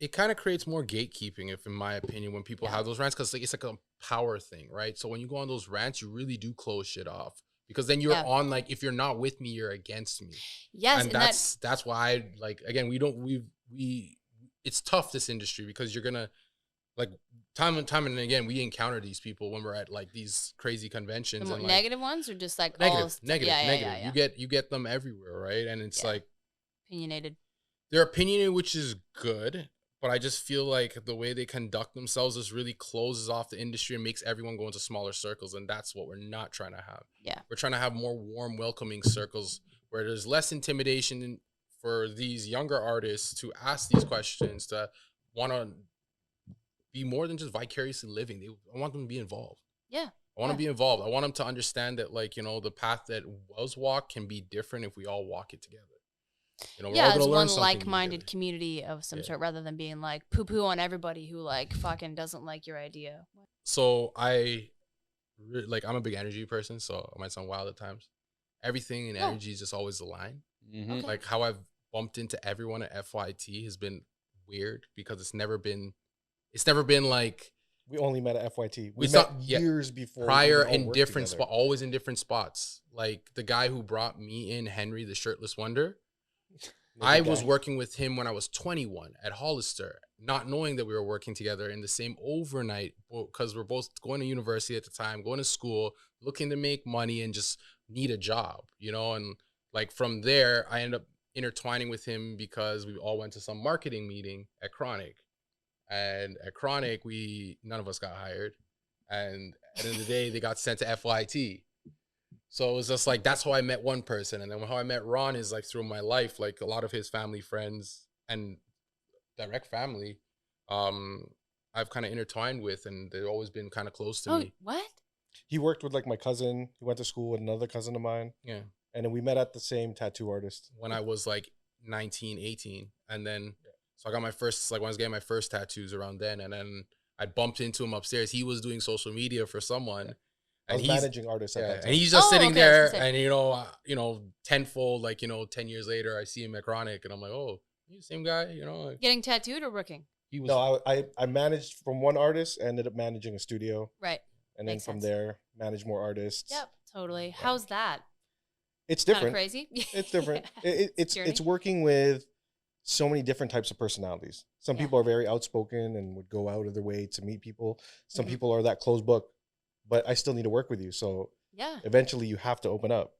it kind of creates more gatekeeping, if in my opinion, when people have those rants, because like, it's like a power thing, right? So when you go on those rants, you really do close shit off, because then you're on like, if you're not with me, you're against me. Yes, and that's why I like, again, we it's tough, this industry, because you're gonna like time and again, we encounter these people when we're at like these crazy conventions, the and like negative ones are just like negative, all negative. yeah. You get them everywhere, right? And it's like Opinionated. they're opinionated, which is good, but I just feel like the way they conduct themselves is really closes off the industry and makes everyone go into smaller circles, and that's what we're not trying to have. Yeah, we're trying to have more warm, welcoming circles where there's less intimidation for these younger artists to ask these questions, to want to be more than just vicariously living. I want them to be involved. Yeah. I want to be involved. I want them to understand that, like, you know, the path that was walked can be different if we all walk it together. You know, we're all it's gonna learn one something like-minded community of some sort, rather than being like poo-poo on everybody who like fucking doesn't like your idea. So like, I'm a big energy person, so it might sound wild at times. Everything in energy is just always aligned. Okay. Like how I've bumped into everyone at FYT has been weird, because it's never been like, we only met at FYT. We met years before. Prior in different spots, always in different spots. Like the guy who brought me in, Henry, the Shirtless Wonder, I was working with him when I was 21 at Hollister, not knowing that we were working together in the same overnight, because we're both going to university at the time, going to school, looking to make money and just need a job, you know? And like from there, I ended up intertwining with him because we all went to some marketing meeting at Chronic. And at Chronic, none of us got hired. And at the end of the day, they got sent to FYT. So it was just like, that's how I met one person. And then how I met Ron is like through my life, like a lot of his family, friends, and direct family, I've kind of intertwined with, and they've always been kind of close to me. What? He worked with like my cousin. He went to school with another cousin of mine. Yeah. And then we met at the same tattoo artist. When I was like 19, 18. And then, so I got my first, like when I was getting my first tattoos around then. And then I bumped into him upstairs. He was doing social media for someone. Yeah. And he's managing artists at that time. And he's just sitting there, and you know, tenfold, like, you know, 10 years later, I see him at Chronic, and I'm like, oh, you the same guy, you know? Like, getting tattooed or working? He was. No, I managed from one artist, ended up managing a studio. Right. And then from there, managed more artists. Yep, totally. Yeah. How's that? It's different. Crazy. It's different. It's working with so many different types of personalities. Some people are very outspoken and would go out of their way to meet people. Some people are that closed book. But I still need to work with you. So eventually you have to open up.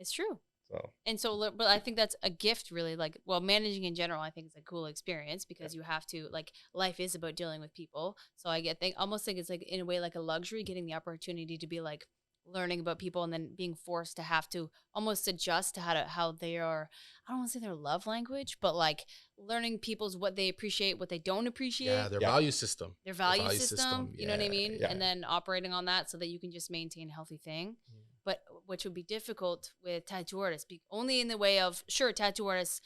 It's true. But I think that's a gift, really. Like, well, managing in general, I think is a cool experience, because you have to, like, life is about dealing with people. So I almost think it's like, in a way, like a luxury, getting the opportunity to be like learning about people, and then being forced to have to almost adjust to how they are. I don't want to say their love language, but like learning people's, what they appreciate, what they don't appreciate. Yeah, their value system. Their value system. You know what I mean? Yeah. And then operating on that so that you can just maintain a healthy thing. But which would be difficult with tattoo artists, only in the way of, sure, tattoo artists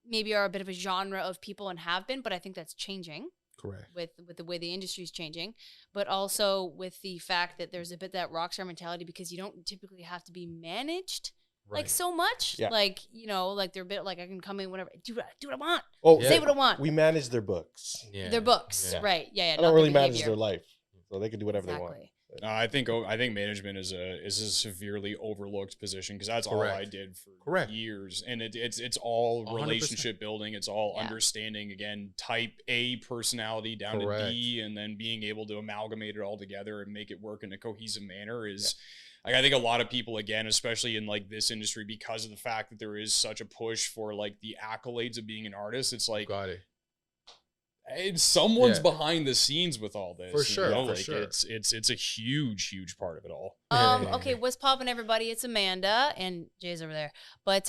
maybe are a bit of a genre of people and have been, but I think that's changing. Correct. With the way the industry is changing, but also with the fact that there's a bit that rockstar mentality, because you don't typically have to be managed like so much. Yeah. Like, you know, like they're a bit like, I can come in whenever, do what I want. Oh, say what I want. We manage their books. Yeah. Their books, right? Yeah. I don't really manage their life, so they can do whatever they want. I think management is a severely overlooked position, because that's all I did for years, and it's all 100%. Relationship building. It's all understanding, again, type A personality down to D, and then being able to amalgamate it all together and make it work in a cohesive manner is. Like, I think a lot of people, again, especially in like this industry, because of the fact that there is such a push for like the accolades of being an artist, it's like. Got it. Someone's behind the scenes with all this. For sure. You know? For sure. It's a huge part of it all. Okay, what's poppin', everybody? It's Amanda, and Jay's over there. But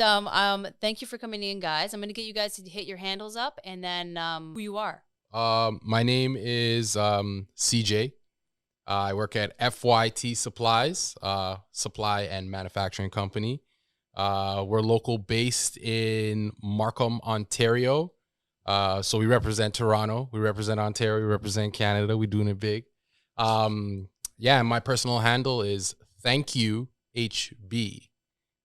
thank you for coming in, guys. I'm gonna get you guys to hit your handles up, and then who you are. My name is CJ. I work at FYT Supplies, supply and manufacturing company. We're local based in Markham, Ontario. So we represent Toronto, we represent Ontario, we represent Canada. We're doing it big. Yeah, my personal handle is thank you HB.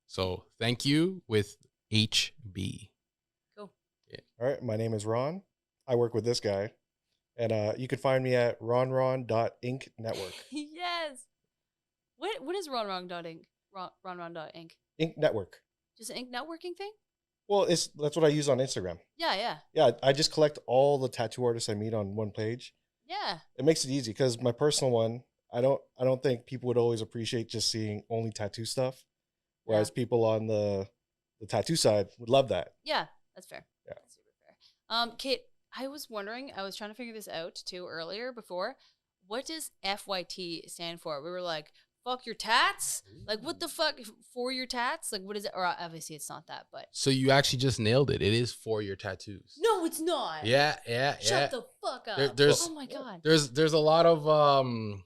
So thank you with HB. Cool. Yeah. All right, my name is Ron. I work with this guy. And you can find me at ronron.inc network. Yes. What is ronron.inc? Ronron.inc. Inc network. Just an ink networking thing? Well, that's what I use on Instagram. Yeah. Yeah, I just collect all the tattoo artists I meet on one page. Yeah. It makes it easy because my personal one, I don't think people would always appreciate just seeing only tattoo stuff. Whereas people on the tattoo side would love that. Yeah, that's fair. Yeah. That's super fair. Kate, I was wondering, I was trying to figure this out too earlier before. What does FYT stand for? We were like, fuck your tats? Like, what the fuck for your tats? Like, what is it? Or obviously it's not that, but. So you actually just nailed it. It is for your tattoos. No, it's not. Yeah. Shut the fuck up. Oh my God. There's a lot of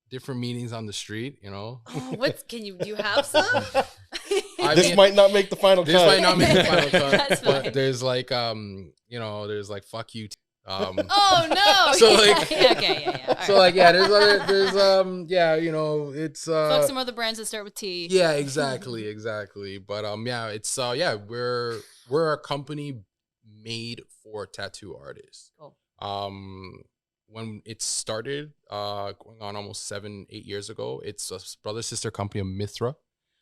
different meanings on the street, you know. Oh, do you have some? This might not make the final cut. This might not make the final cut. That's fine. But there's like there's like fuck you. Oh no. So like okay. All so right. like it's fuck some other brands that start with T. Yeah, exactly. But we're a company made for tattoo artists. Cool. When it started, going on almost 7-8 years ago, it's a brother sister company of Mithra.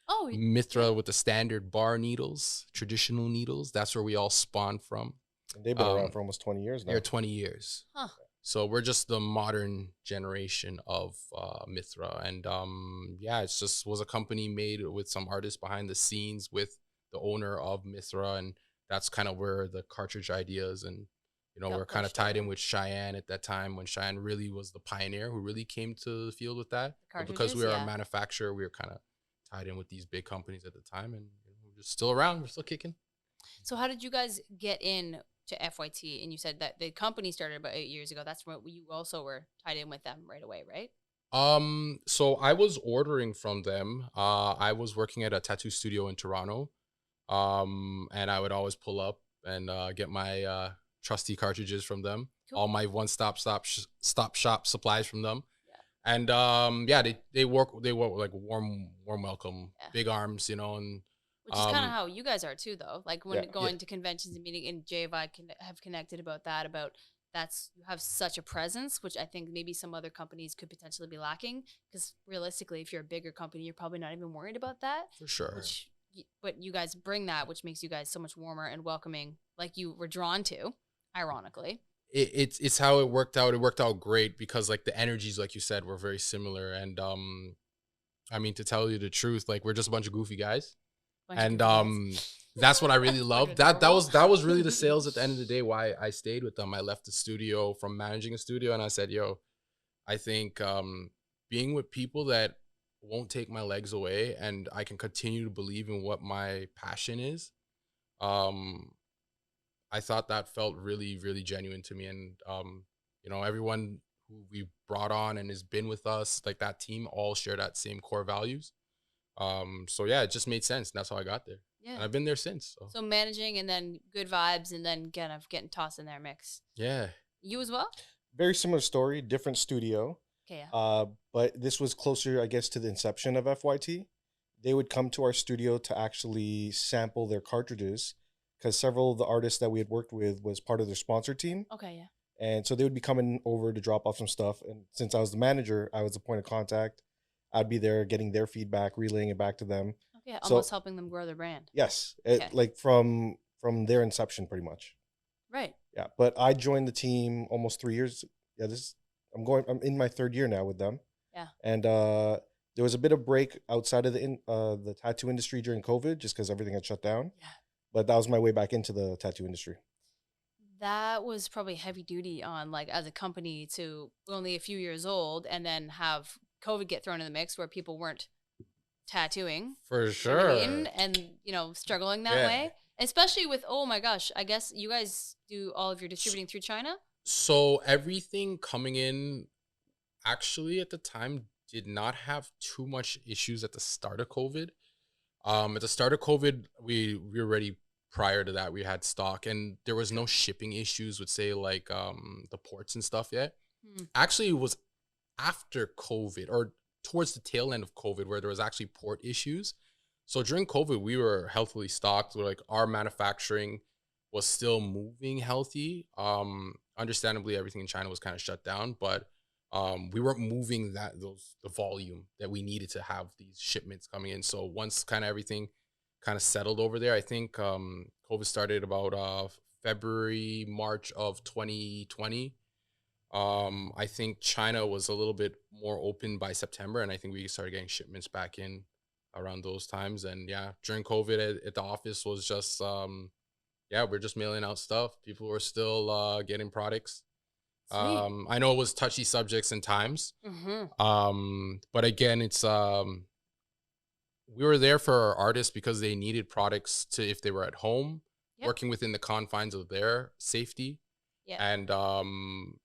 Oh, Mithra with the standard bar needles, traditional needles. That's where we all spawned from. And they've been around for almost 20 years now. They're 20 years. Huh. So we're just the modern generation of Mithra. And it just was a company made with some artists behind the scenes with the owner of Mithra. And that's kind of where the cartridge ideas and, we're kind of tied in with Cheyenne at that time when Cheyenne really was the pioneer who really came to the field with that. But because we were a manufacturer, we were kind of tied in with these big companies at the time. And we're just still around. We're still kicking. So how did you guys get in to FYT? And you said that the company started about 8 years ago. That's when you also were tied in with them right away, right? So I was ordering from them. I was working at a tattoo studio in Toronto. And I would always pull up and get my trusty cartridges from them. Cool. All my one-stop shop supplies from them. Yeah. And they work like warm welcome, big arms, and which is kind of how you guys are too, though. Like when going to conventions and meeting, and Jay and I have connected about you have such a presence, which I think maybe some other companies could potentially be lacking. Because realistically, if you're a bigger company, you're probably not even worried about that. For sure. But you guys bring that, which makes you guys so much warmer and welcoming, like you were drawn to, ironically. It's how it worked out. It worked out great because like the energies, like you said, were very similar. And I mean, to tell you the truth, like we're just a bunch of goofy guys. That's what I really loved. That was really the sales at the end of the day why I stayed with them. I left the studio from managing a studio and I said, I think being with people that won't take my legs away and I can continue to believe in what my passion is. I thought that felt really, really genuine to me. And everyone who we brought on and has been with us, like that team, all share that same core values. It just made sense. And that's how I got there. Yeah. And I've been there since. So managing and then good vibes and then kind of getting tossed in their mix. Yeah. You as well? Very similar story, different studio. Okay. Yeah. But this was closer, I guess, to the inception of FYT. They would come to our studio to actually sample their cartridges because several of the artists that we had worked with was part of their sponsor team. Okay, yeah. And so they would be coming over to drop off some stuff. And since I was the manager, I was the point of contact. I'd be there getting their feedback, relaying it back to them. Okay, almost helping them grow their brand. Yes, like from their inception, pretty much. Right. Yeah, but I joined the team almost 3 years. Yeah, I'm in my third year now with them. Yeah. And there was a bit of break outside of the tattoo industry during COVID, just because everything had shut down. Yeah. But that was my way back into the tattoo industry. That was probably heavy duty on like as a company to only a few years old and then have COVID get thrown in the mix where people weren't tattooing. For sure. And struggling that way. Especially with, oh my gosh, I guess you guys do all of your distributing through China? So everything coming in actually at the time did not have too much issues at the start of COVID. At the start of COVID, we were ready. Prior to that, we had stock and there was no shipping issues with say like the ports and stuff yet. Actually, it was after COVID or towards the tail end of COVID where there was actually port issues. So during COVID, we were healthily stocked with like our manufacturing. was still moving healthy. Understandably, everything in China was kind of shut down, but we weren't moving the volume that we needed to have these shipments coming in. So once kind of everything kind of settled over there, I think COVID started about February, March of 2020. I think China was a little bit more open by September, and I think we started getting shipments back in around those times. And yeah, during COVID at the office was just we're just mailing out stuff. People were still getting products. I know it was touchy subjects and times. But again, it's we were there for our artists because they needed products to, if they were at home, working within the confines of their safety. Yeah. And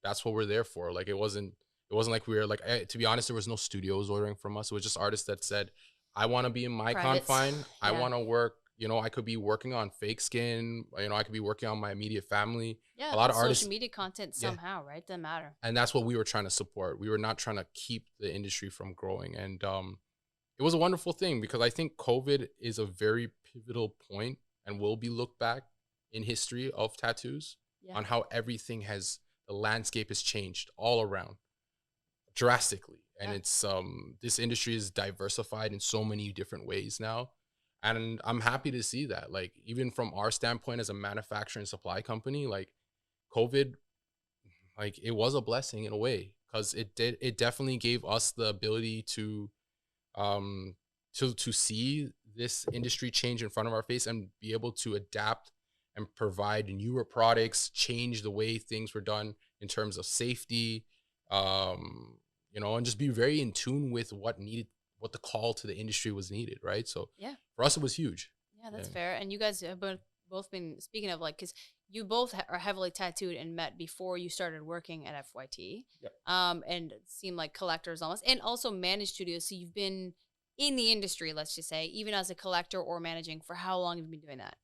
that's what we're there for. Like it wasn't like we were like, to be honest, there was no studios ordering from us. It was just artists that said, I want to be in my confine. Yeah. I want to work, I could be working on fake skin, I could be working on my immediate family. Yeah. A lot of artists, social media content somehow, right? Doesn't matter. And that's what we were trying to support. We were not trying to keep the industry from growing. And it was a wonderful thing because I think COVID is a very pivotal point and will be looked back in history of tattoos. On how everything the landscape has changed all around drastically. And it's, this industry is diversified in so many different ways now. And I'm happy to see that, like, even from our standpoint as a manufacturer and supply company, like COVID, like it was a blessing in a way, because it definitely gave us the ability to see this industry change in front of our face and be able to adapt and provide newer products, change the way things were done in terms of safety, and just be very in tune with what the call to the industry was needed, right? So for us, it was huge. Yeah, that's fair. And you guys have both been, speaking of, like, because you both are heavily tattooed and met before you started working at FYT, and seem like collectors almost, and also managed studios. So you've been in the industry, let's just say, even as a collector or managing, for how long have you been doing that?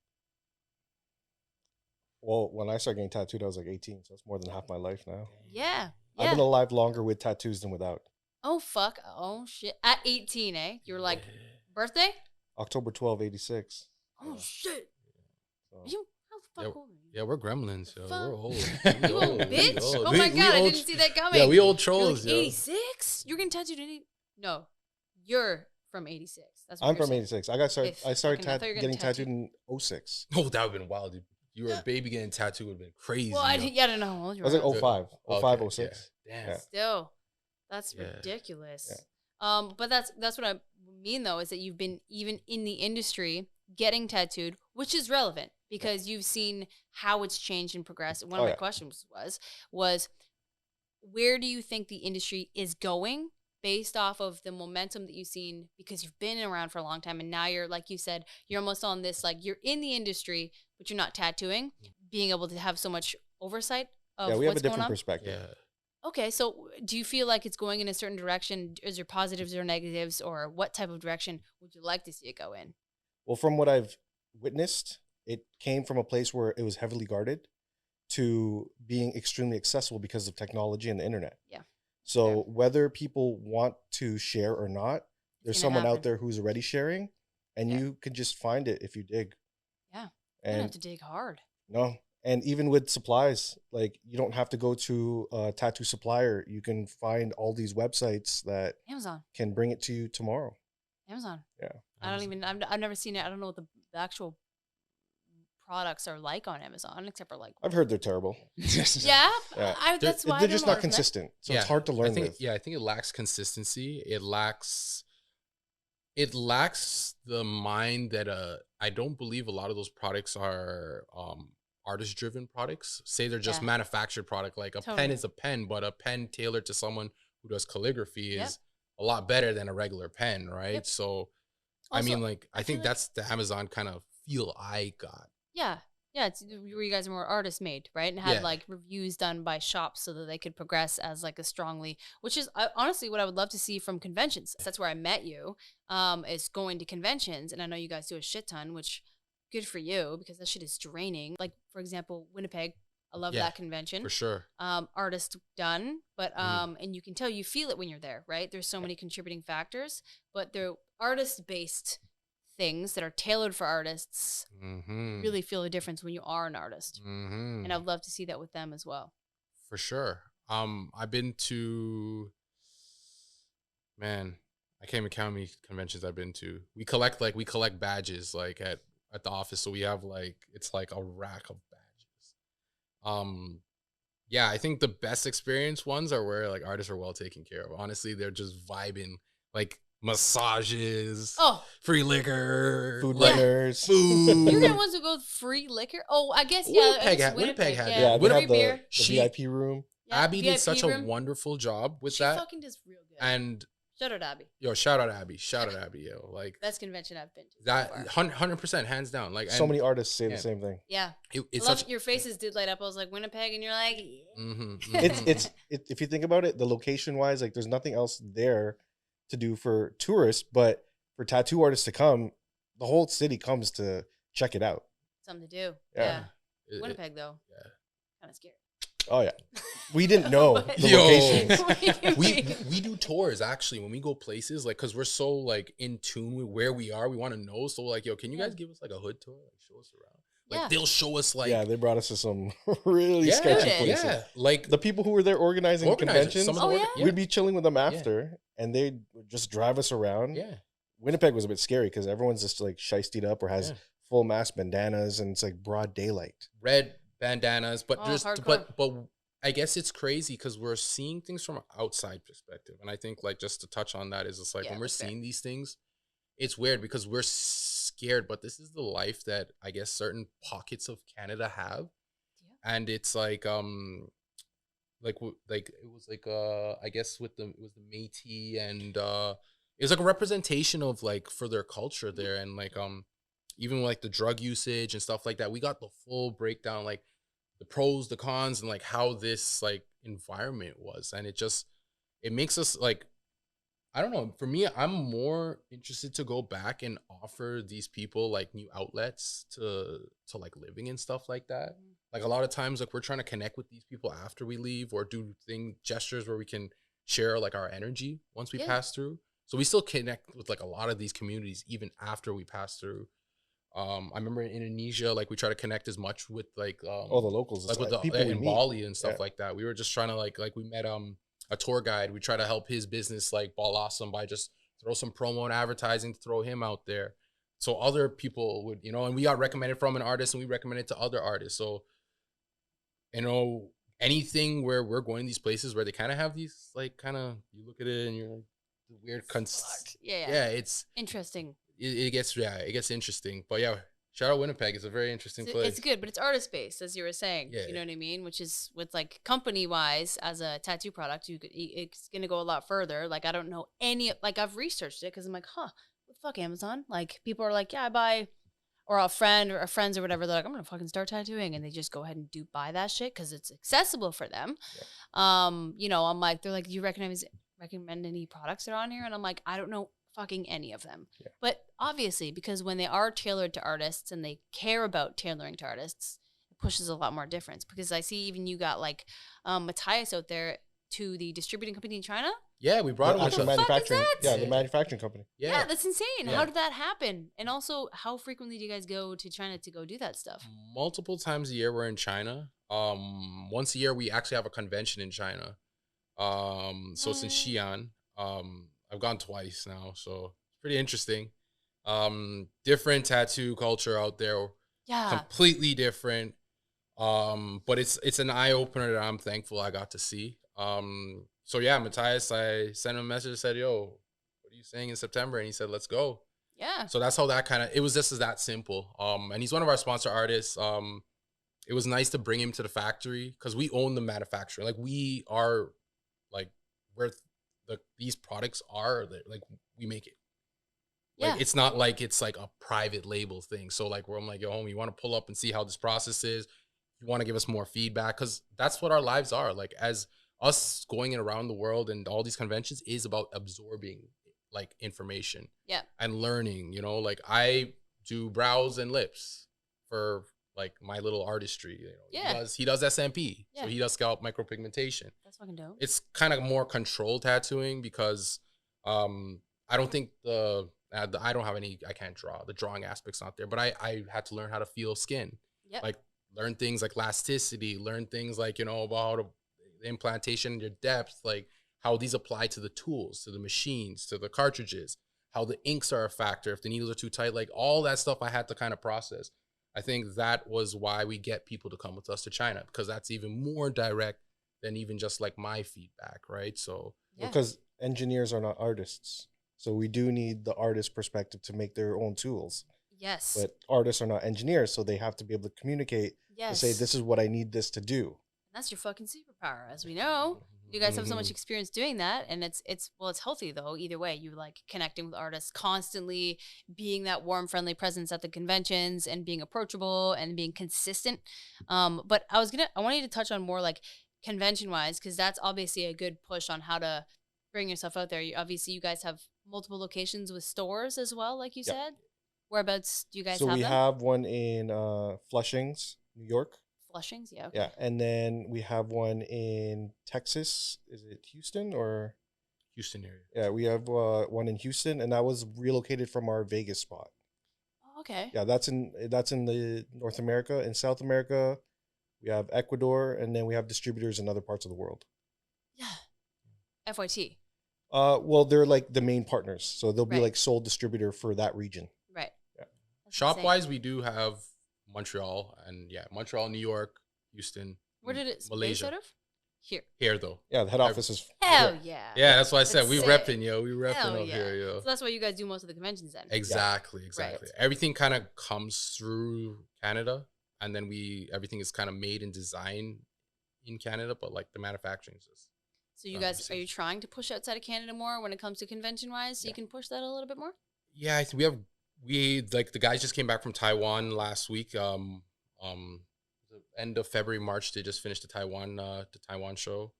Well, when I started getting tattooed, I was like 18, so it's more than half my life now. Yeah. I've been alive longer with tattoos than without. Oh, fuck. Oh, shit. At 18, eh? You were like, birthday? October 12, 86. Oh, shit. So. How the fuck old are you? Yeah, we're gremlins, yo. We're old. You old bitch? Oh, my God. I didn't see that coming. Yeah, we old trolls, yo. 86? You're getting tattooed in 80? No. You're from 86. That's what I'm from 86. I started getting tattooed in 06. Oh, that would have been wild, dude. You were a baby getting tattooed would have been crazy. Well, I don't know how old you were. I was like 05. 05, 06. Yeah. Damn. Still, that's ridiculous. Yeah. But that's what I mean, though, is that you've been even in the industry getting tattooed, which is relevant because you've seen how it's changed and progressed. One of my questions was, where do you think the industry is going based off of the momentum that you've seen, because you've been around for a long time and now you're, like you said, you're almost on this, like, you're in the industry, but you're not tattooing, being able to have so much oversight of what's going on? Yeah, we have a different perspective. Yeah. Okay, so do you feel like it's going in a certain direction? Is there positives or negatives, or what type of direction would you like to see it go in? Well, from what I've witnessed, it came from a place where it was heavily guarded to being extremely accessible because of technology and the internet. Yeah. So whether people want to share or not, there's someone out there who's already sharing, and you can just find it if you dig. Yeah, you don't have to dig hard. No, and even with supplies, like, you don't have to go to a tattoo supplier. You can find all these websites that Amazon can bring it to you tomorrow. Amazon. Yeah. I've never seen it. I don't know what the actual products are like on Amazon, except for, like, I've heard they're terrible. That's why they're just not consistent. So it's hard to learn with. Yeah, I think it lacks consistency. It lacks the mind that I don't believe a lot of those products are artist driven products. Say they're just manufactured product. Like a pen is a pen, but a pen tailored to someone who does calligraphy is a lot better than a regular pen, right? Yep. So also, I mean, like, I think that's the Amazon kind of feel I got. Yeah. Yeah, it's where you guys are more artist made, right? And had like reviews done by shops so that they could progress as like a strongly, which is honestly what I would love to see from conventions. That's where I met you, is going to conventions. And I know you guys do a shit ton, which good for you, because that shit is draining. Like, for example, Winnipeg, I love that convention. For sure. Artist done, but and you can tell, you feel it when you're there, right? There's so many contributing factors, but they're artist based things that are tailored for artists really feel a difference when you are an artist. And I'd love to see that with them as well. For sure. I've been to, man, I can't even count how many conventions I've been to. We collect badges like at the office. So we have like, it's like a rack of badges. Yeah, I think the best experience ones are where like artists are well taken care of. Honestly, they're just vibing, like massages, free liquor, food runners, food. You're the ones who go free liquor. Oh, I guess Winnipeg had the VIP room. Yeah, Abby did such a wonderful job with that. She fucking does real good. And shout out Abby. Yo, shout out Abby. Shout out Abby. Yo, like best convention I've been to. That 100%, hands down. Like so many artists say the same thing. Yeah, it's I love your faces did light up. I was like Winnipeg, and you're like, it's if you think about it, the location wise, like there's nothing else there to do for tourists, but for tattoo artists to come, the whole city comes to check it out. Something to do. Yeah. Winnipeg though. Yeah. Kind of scary. Oh yeah, we didn't know the locations. we do tours actually when we go places, like because we're so like in tune with where we are. We want to know, so like, yo, can you guys give us like a hood tour, like show us around? Like they'll show us like they brought us to some really sketchy places. Yeah, like the people who were there organizing conventions. We'd be chilling with them after, and they'd just drive us around. Yeah, Winnipeg was a bit scary because everyone's just like shiestied up or has full mask bandanas, and it's like broad daylight. Red bandanas, but but I guess it's crazy because we're seeing things from an outside perspective, and I think like just to touch on that is it's like when we're seeing these things, it's weird because we're scared, but this is the life that I guess certain pockets of Canada have, and it's like it was like I guess it was the Métis, and it was like a representation of like for their culture there, and like even like the drug usage and stuff like that. We got the full breakdown, like the pros, the cons, and like how this like environment was. And it makes us like, I don't know, for me, I'm more interested to go back and offer these people like new outlets to like living and stuff like that. Like a lot of times, like we're trying to connect with these people after we leave or do gestures where we can share like our energy once we pass through. So we still connect with like a lot of these communities even after we pass through. I remember in Indonesia, like we try to connect as much with like all the locals, like with the people in Bali and stuff like that. We were just trying to like we met a tour guide. We try to help his business like ball awesome by just throw some promo and advertising to throw him out there, so other people would, and we got recommended from an artist and we recommended to other artists. So anything where we're going these places where they kind of have these like kind of, you look at it and you're like weird it's interesting. It gets interesting, but shout out Winnipeg. It's a very interesting place. It's good, but it's artist based, as you were saying. You know what I mean? Which is with like company wise, as a tattoo product, it's gonna go a lot further. Like I don't know I've researched it because I'm like, what the fuck, Amazon? Like people are like, I buy, or a friend or friends or whatever. They're like, I'm gonna fucking start tattooing, and they just go ahead and buy that shit because it's accessible for them. I'm like, they're like, do you recommend any products that are on here? And I'm like, I don't know fucking any of them. But obviously, because when they are tailored to artists and they care about tailoring to artists, it pushes a lot more difference. Because I see even you got like Matthias out there to the distributing company in China. Yeah, we brought him to manufacturing. Yeah, the manufacturing company. Yeah, that's insane. How did that happen? And also, how frequently do you guys go to China to go do that stuff? Multiple times a year we're in China. Once a year we actually have a convention in China. So it's in Xi'an. I've gone twice now, so it's pretty interesting. Different tattoo culture out there. Yeah. Completely different. But it's an eye opener that I'm thankful I got to see. So yeah, Matthias, I sent him a message and said, yo, what are you saying in September? And he said, let's go. Yeah. So that's how it was just as that simple. And he's one of our sponsor artists. It was nice to bring him to the factory because we own the manufacturer. Like we are like where these products are, like we make it. Like it's not like it's like a private label thing. So like where I'm like, yo, homie, you want to pull up and see how this process is? You want to give us more feedback? Because that's what our lives are. Like as us going around the world and all these conventions is about absorbing like information. Yeah. And learning, like I do brows and lips for like my little artistry. He does SMP. So he does scalp micropigmentation. That's fucking dope. It's kind of more controlled tattooing because I don't think I don't have any. I can't draw. The drawing aspect's not there. But I had to learn how to feel skin. Yep. Like learn things like elasticity. Learn things like about the implantation, your depth, like how these apply to the tools, to the machines, to the cartridges. How the inks are a factor. If the needles are too tight, like all that stuff, I had to kind of process. I think that was why we get people to come with us to China, because that's even more direct than even just like my feedback, right? So because engineers are not artists, so we do need the artist perspective to make their own tools. Yes. But artists are not engineers, so they have to be able to communicate to say, this is what I need this to do. That's your fucking superpower, as we know. You guys have so much experience doing that, and it's healthy though. Either way, you like connecting with artists constantly, being that warm, friendly presence at the conventions, and being approachable and being consistent. But I want you to touch on more like convention wise, because that's obviously a good push on how to bring yourself out there. You guys have multiple locations with stores as well, like you said. Whereabouts do you guys have them? So we have one in Flushings, New York. Flushings, yeah. Okay. Yeah, and then we have one in Texas. Is it Houston or Houston area? Yeah, we have one in Houston, and that was relocated from our Vegas spot. Oh, okay. Yeah, that's in the North America. In South America, we have Ecuador, and then we have distributors in other parts of the world. Yeah. FYT. Well, they're like the main partners, so they'll be like sole distributor for that region. Right. Yeah. Shop wise, we do have Montreal and Montreal, New York, Houston. Where did it Malaysia. Out of? Here though. Yeah, the head office is hell yeah. Yeah, that's why I said That's we sick. repping, yo. We repping Hell up here, yo. So that's why you guys do most of the conventions then. Exactly. Right. Everything kind of comes through Canada, and then everything is kind of made and designed in Canada, but like the manufacturing is just. So you guys, are you trying to push outside of Canada more when it comes to convention wise? So you can push that a little bit more? Yeah, I think we like the guys just came back from Taiwan last week. The end of February, March, they just finished the Taiwan show.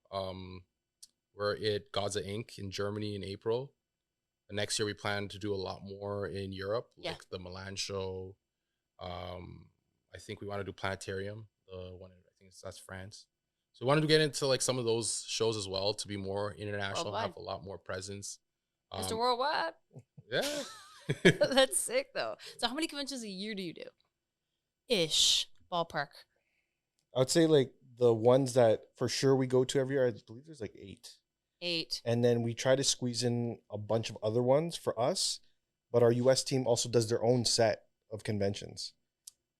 We're at Gaza Inc. in Germany in April. The next year we plan to do a lot more in Europe, like the Milan show. I think we want to do Planetarium, the one that's France. So we wanted to get into like some of those shows as well to be more international, have a lot more presence. Mr. Worldwide. Yeah. That's sick though. So how many conventions a year do you do? Ish. Ballpark. I would say like the ones that for sure we go to every year, I believe there's like 8. And then we try to squeeze in a bunch of other ones for us. But our US team also does their own set of conventions.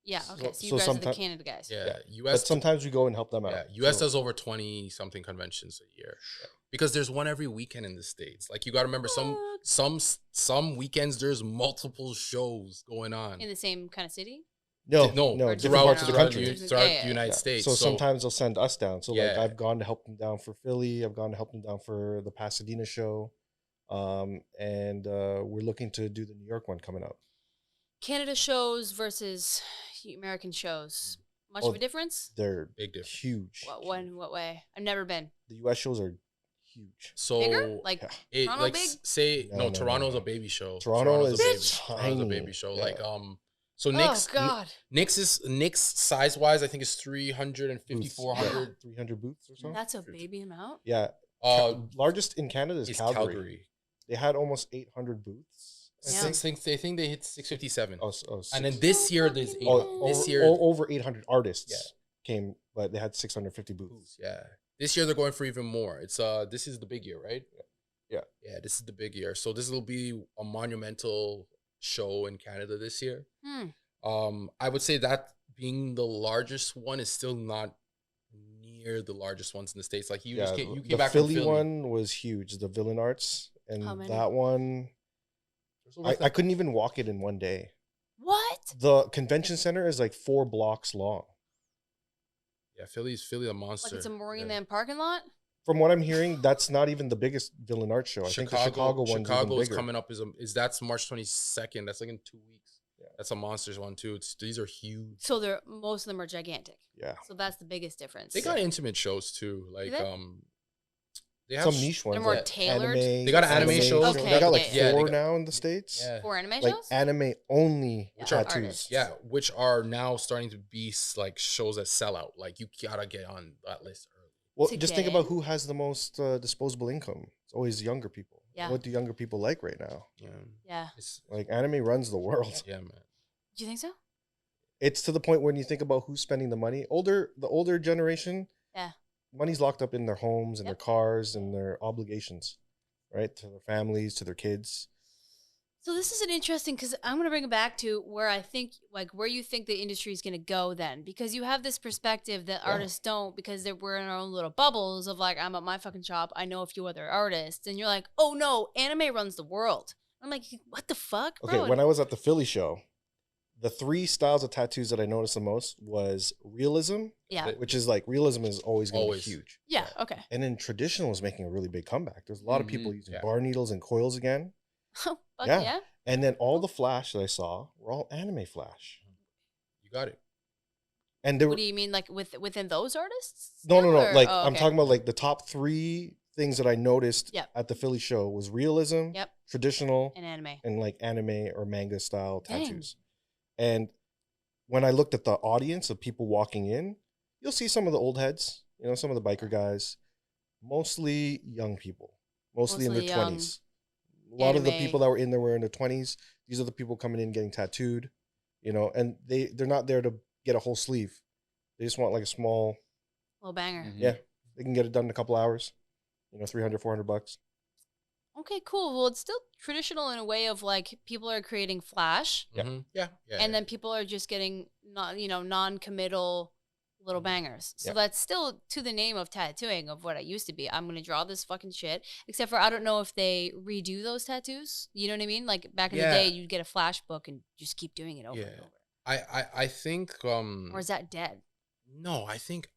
Yeah, okay. So you guys are the Canada guys. Yeah, US. But sometimes we go and help them out. Yeah, US does over 20-something conventions a year. Yeah. Because there's one every weekend in the States. Like you got to remember some weekends there's multiple shows going on. In the same kind of city? No, throughout parts of the country. Throughout the United States. So sometimes they'll send us down. So like I've gone to help them down for Philly. I've gone to help them down for the Pasadena show. And we're looking to do the New York one coming up. Canada shows versus American shows. Much of a difference? They're big difference. Huge. What way? I've never been. The US shows are huge. So bigger? Like Toronto big? Say Toronto's a baby show. Toronto is a baby show. Yeah. Like so Nick's size wise I think is 350 400 300 booths or something. That's a baby amount? Yeah. Largest in Canada is Calgary. They had almost 800 booths. I think they hit 657. And then this year there's over 800 artists came, but they had 650 booths. Yeah. This year they're going for even more. It's this is the big year, right? Yeah. Yeah, this is the big year. So this will be a monumental show in Canada this year. I would say that being the largest one is still not near the largest ones in the States. Like you came back from Philly. The Philly one was huge, the Villain Arts, and that one I couldn't even walk it in one day. What? The convention center is like 4 blocks long. Yeah, Philly a monster. Like it's a Marineland parking lot? From what I'm hearing, that's not even the biggest Villain Arts show. I think the Chicago one's even bigger. Coming up that's March 22nd. That's like in 2 weeks. Yeah. That's a Monsters one too. These are huge. So most of them are gigantic. Yeah. So that's the biggest difference. They got intimate shows too. Like they have some niche ones. They're more tailored. They got anime shows. Okay, they got like 4 now in the States. Yeah. 4 anime like shows? Anime only tattoos. Yeah, which are now starting to be like shows that sell out. Like you gotta get on that list early. Well, just think about who has the most disposable income. It's always younger people. Yeah. What do younger people like right now? Yeah. It's like anime runs the world. Yeah, man. Do you think so? It's to the point when you think about who's spending the money. The older generation, yeah, money's locked up in their homes and their cars and their obligations, right? To their families, to their kids. So this is an interesting, because I'm going to bring it back to where I think, like, where you think the industry is going to go then, because you have this perspective that artists don't, because we're in our own little bubbles of like, I'm at my fucking shop, I know a few other artists, and you're like, oh no, anime runs the world. I'm like, what the fuck, bro? Okay, when I was at the Philly show, the 3 styles of tattoos that I noticed the most was realism, which is like realism is always going to be huge. Yeah, okay. And then traditional is making a really big comeback. There's a lot of people using bar needles and coils again. Oh, yeah. And then all the flash that I saw were all anime flash. You got it. And what do you mean, like within those artists? No. Like I'm talking about like the top 3 things that I noticed at the Philly show was realism, traditional, and anime, and like anime or manga style tattoos. And when I looked at the audience of people walking in, you'll see some of the old heads, you know, some of the biker guys, mostly young people, mostly in their 20s. A lot of the people that were in there were in their 20s. These are the people coming in getting tattooed, you know, and they're not there to get a whole sleeve. They just want like a small little banger. Yeah. They can get it done in a couple hours, you know, $300, $400. Okay, cool. Well, it's still traditional in a way of like people are creating flash. Yeah. And then people are just getting non-committal little bangers. So that's still to the name of tattooing of what I used to be. I'm going to draw this fucking shit. Except for I don't know if they redo those tattoos. You know what I mean? Like back in the day, you'd get a flash book and just keep doing it over and over. I think or is that dead? No, I think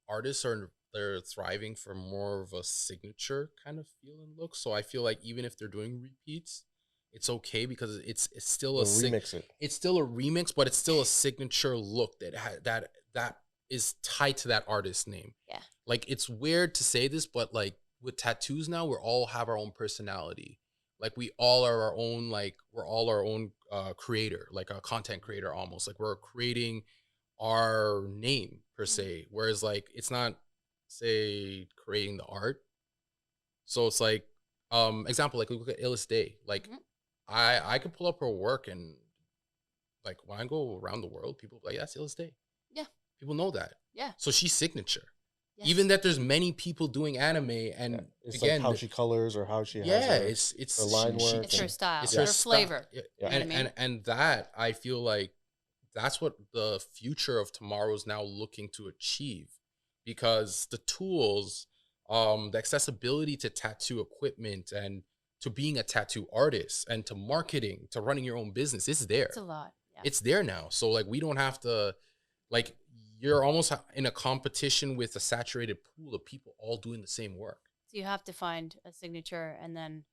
artists they're thriving for more of a signature kind of feel and look. So I feel like even if they're doing repeats, it's okay because it's still it's still a remix, but it's still a signature look that is tied to that artist's name. Yeah. Like it's weird to say this, but like with tattoos now, we all have our own personality. Like we all are our own, like we're all our own creator, like a content creator almost. Like we're creating our name per se. Whereas like it's not say creating the art. So it's like example, like look at Illest Day. Like I could pull up her work and like when I go around the world, people are like, that's Illest Day. Yeah. People know that. Yeah. So she's signature. Yes. Even that there's many people doing anime and it's again, like how she colors or how she has it's her line work. It's her style. It's her flavor. Yeah. And that I feel like that's what the future of tomorrow is now looking to achieve. Because the tools, the accessibility to tattoo equipment and to being a tattoo artist and to marketing, to running your own business, it's there. It's a lot. Yeah. It's there now. So like we don't have to, like you're almost in a competition with a saturated pool of people all doing the same work. So you have to find a signature and then,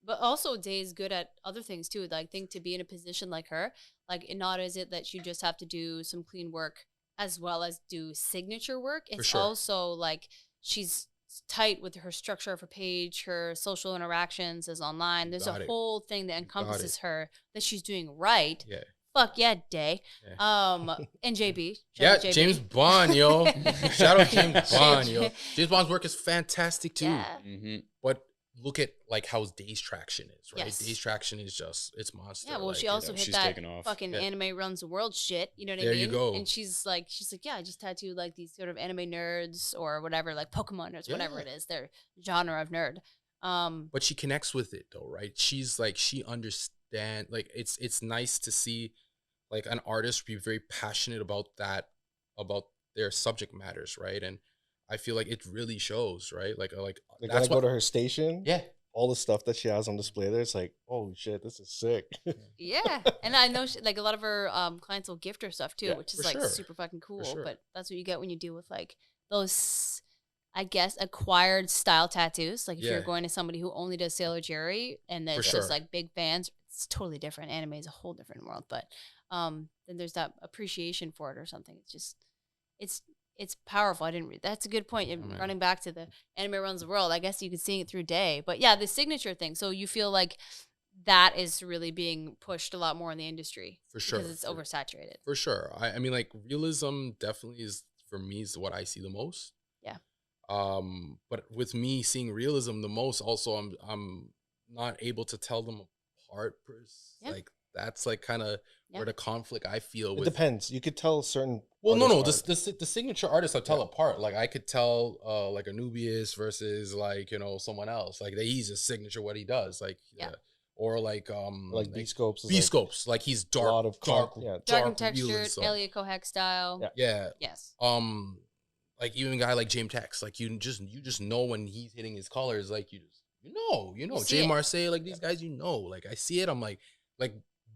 but also Day's good at other things too. Like I think to be in a position like her, like not is it that you just have to do some clean work as well as do signature work. It's also like she's tight with her structure of her page, her social interactions is online. There's a whole thing that encompasses her that she's doing right. Yeah. Fuck yeah, Day. Yeah. And JB. JB. James Bond, yo. Shout out James Bond, yo. James Bond's work is fantastic too. Yeah. But look at like how Day's traction is, right? Yes. Day's traction is just it's monster. Yeah, well, like, she also hit that fucking anime runs the world shit. You know what I mean? There you go. And she's like, yeah, I just tattooed like these sort of anime nerds or whatever, like Pokemon nerds, whatever it is, their genre of nerd. But she connects with it though, right? She's like she understands. Like it's nice to see like an artist be very passionate about that, about their subject matters, right? And I feel like it really shows, right? Like that's go to her station. Yeah. All the stuff that she has on display there, it's like, holy shit, this is sick. Yeah. And I know like a lot of her clients will gift her stuff too, which is like super fucking cool. But that's what you get when you deal with like those, I guess, acquired style tattoos. Like if you're going to somebody who only does Sailor Jerry and there's just like big fans, it's totally different. Anime is a whole different world. But then there's that appreciation for it or something. It's just, it's powerful. I didn't read. That's a good point. Running back to the anime runs the world. I guess you could see it through Day, but yeah, the signature thing. So you feel like that is really being pushed a lot more in the industry for sure because it's oversaturated. For sure. I mean, like realism definitely is for me is what I see the most. Yeah. But with me seeing realism the most, also I'm not able to tell them apart. Like that's like kind of where the conflict I feel. It depends. You could tell certain. Well, no, the signature artists I tell apart. Like I could tell like Anubius versus like someone else. Like he's a signature what he does. Like or like B Scopes. B Scopes. Like he's dark, a lot of dark and textured, Elliot Kohak style. Yeah. Yes. Like even a guy like James Tex, like you just know when he's hitting his colors. Like you know, Jay Marseille, like these guys, like I see it. I'm like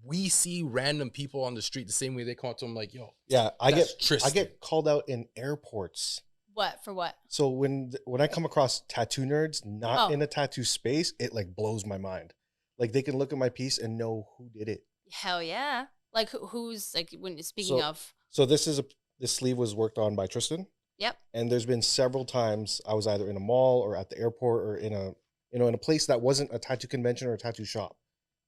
we see random people on the street the same way they come up to him. Like I get called out in airports. What for what? So when I come across tattoo nerds not in a tattoo space, it like blows my mind. Like they can look at my piece and know who did it. Hell yeah! Like who's like when speaking of. So this sleeve was worked on by Tristan. Yep. And there's been several times I was either in a mall or at the airport or in a place that wasn't a tattoo convention or a tattoo shop,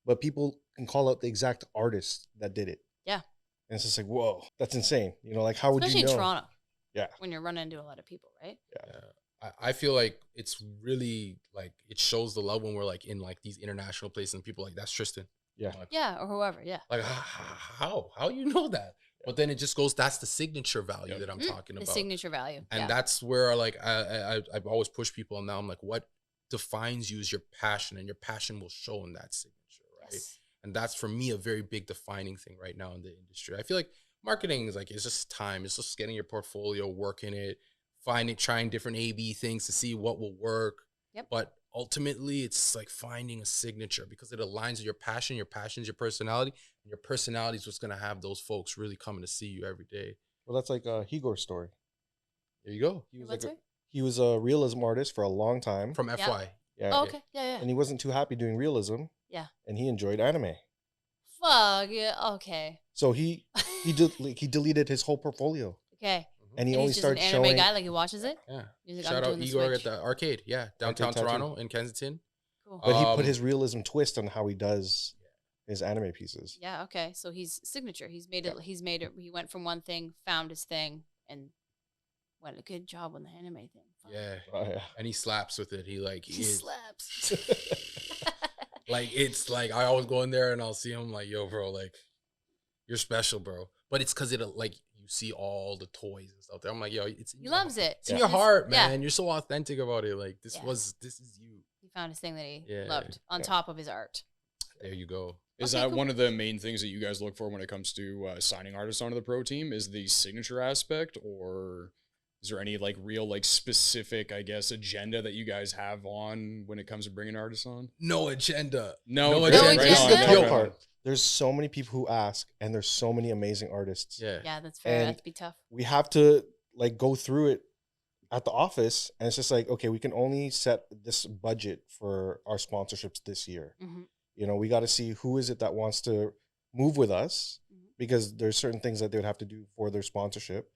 but people can call out the exact artist that did it. Yeah. And it's just like, whoa, that's insane. Like how would you know? Especially in Toronto. Yeah. When you're running into a lot of people, right? Yeah. I feel like it's really like it shows the love when we're like in like these international places and people like that's Tristan. Yeah. Like, or whoever. Yeah. Like how you know that? But then it just goes. That's the signature value that I'm talking about. The signature value, and that's where like I've always pushed people. And now I'm like, what defines you is your passion, and your passion will show in that signature, right? Yes. And that's for me a very big defining thing right now in the industry. I feel like marketing is like it's just time. It's just getting your portfolio, working it, trying different A/B things to see what will work. Yep. But ultimately, it's like finding a signature because it aligns with your passion. Your passion is your personality, and your personality is what's going to have those folks really coming to see you every day. Well, that's like Higor's story. There you go. He was a realism artist for a long time. From FY. Yeah. Oh, okay. Yeah. And he wasn't too happy doing realism. Yeah. And he enjoyed anime. Fuck yeah. Okay. So he deleted his whole portfolio. Okay. And he only started showing. He's an anime guy, like he watches it. Yeah. Like, shout out Igor at the arcade. Yeah, downtown Toronto in Kensington. Cool. But he put his realism twist on how he does his anime pieces. Yeah. Okay. So he's signature. He's made it. He's made it. He went from one thing, found his thing, and what a good job on the anime thing. Fuck. Yeah. And he slaps with it. He slaps. Like it's like I always go in there and I'll see him like, yo, bro, like you're special, bro. But it's because like you see all the toys and stuff there. I'm like, yo, he loves it. It's in your heart, man. Yeah. You're so authentic about it. Like this is you. He found his thing that he loved on top of his art. There you go. Is that one of the main things that you guys look for when it comes to signing artists onto the pro team? Is the signature aspect, or is there any like real like specific, I guess, agenda that you guys have on when it comes to bringing artists on? No agenda. No agenda. This is the cool part. There's so many people who ask, and there's so many amazing artists. Yeah, that's fair. That'd be tough. We have to like go through it at the office, and it's just like, okay, we can only set this budget for our sponsorships this year. Mm-hmm. We got to see who is it that wants to move with us, because there's certain things that they would have to do for their sponsorship.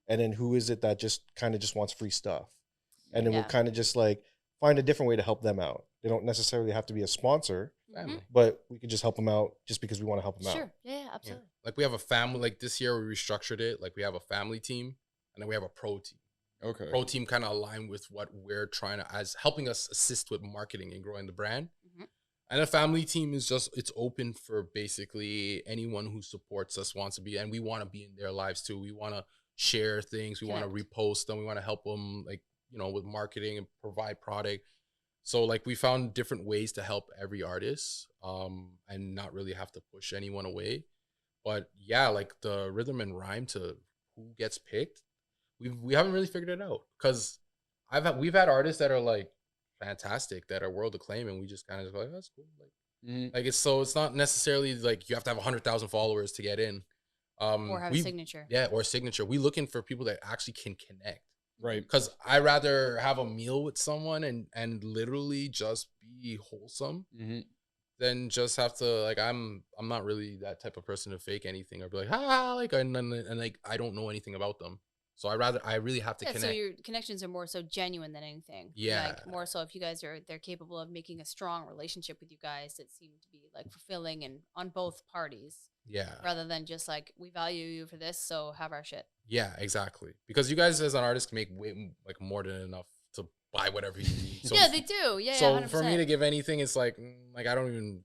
And then who is it that just wants free stuff? And then we'll kind of just like find a different way to help them out. They don't necessarily have to be a sponsor, but we could just help them out just because we want to help them out. Sure. Yeah, absolutely. Yeah. Like we have a family, like this year we restructured it. Like we have a family team and then we have a pro team. Okay. Pro team kind of align with what we're trying to, as helping us assist with marketing and growing the brand. And a family team is just, it's open for basically anyone who supports us, wants to be, and we want to be in their lives too. We want to share things. We want to repost them. We want to help them, like, with marketing and provide product. So like we found different ways to help every artist and not really have to push anyone away. But yeah, like the rhythm and rhyme to who gets picked, we haven't really figured it out, because we've had artists that are like fantastic, that are world acclaim, and we just kind of go like, that's cool. Like, like it's not necessarily like you have to have 100,000 followers to get in. Or have a signature. Yeah, or a signature. We're looking for people that actually can connect. Right. Because I rather have a meal with someone and literally just be wholesome than just have to, like, I'm not really that type of person to fake anything or be like, like, and like, I don't know anything about them. So I really have to connect. So your connections are more so genuine than anything. Yeah. Like more so if you guys they're capable of making a strong relationship with you guys that seem to be like fulfilling and on both parties. Yeah. Rather than just like, we value you for this, so have our shit. Yeah, exactly. Because you guys as an artist can make way like more than enough buy whatever you need. So, yeah, they do. Yeah. So 100%. for me to give anything, it's like I don't even.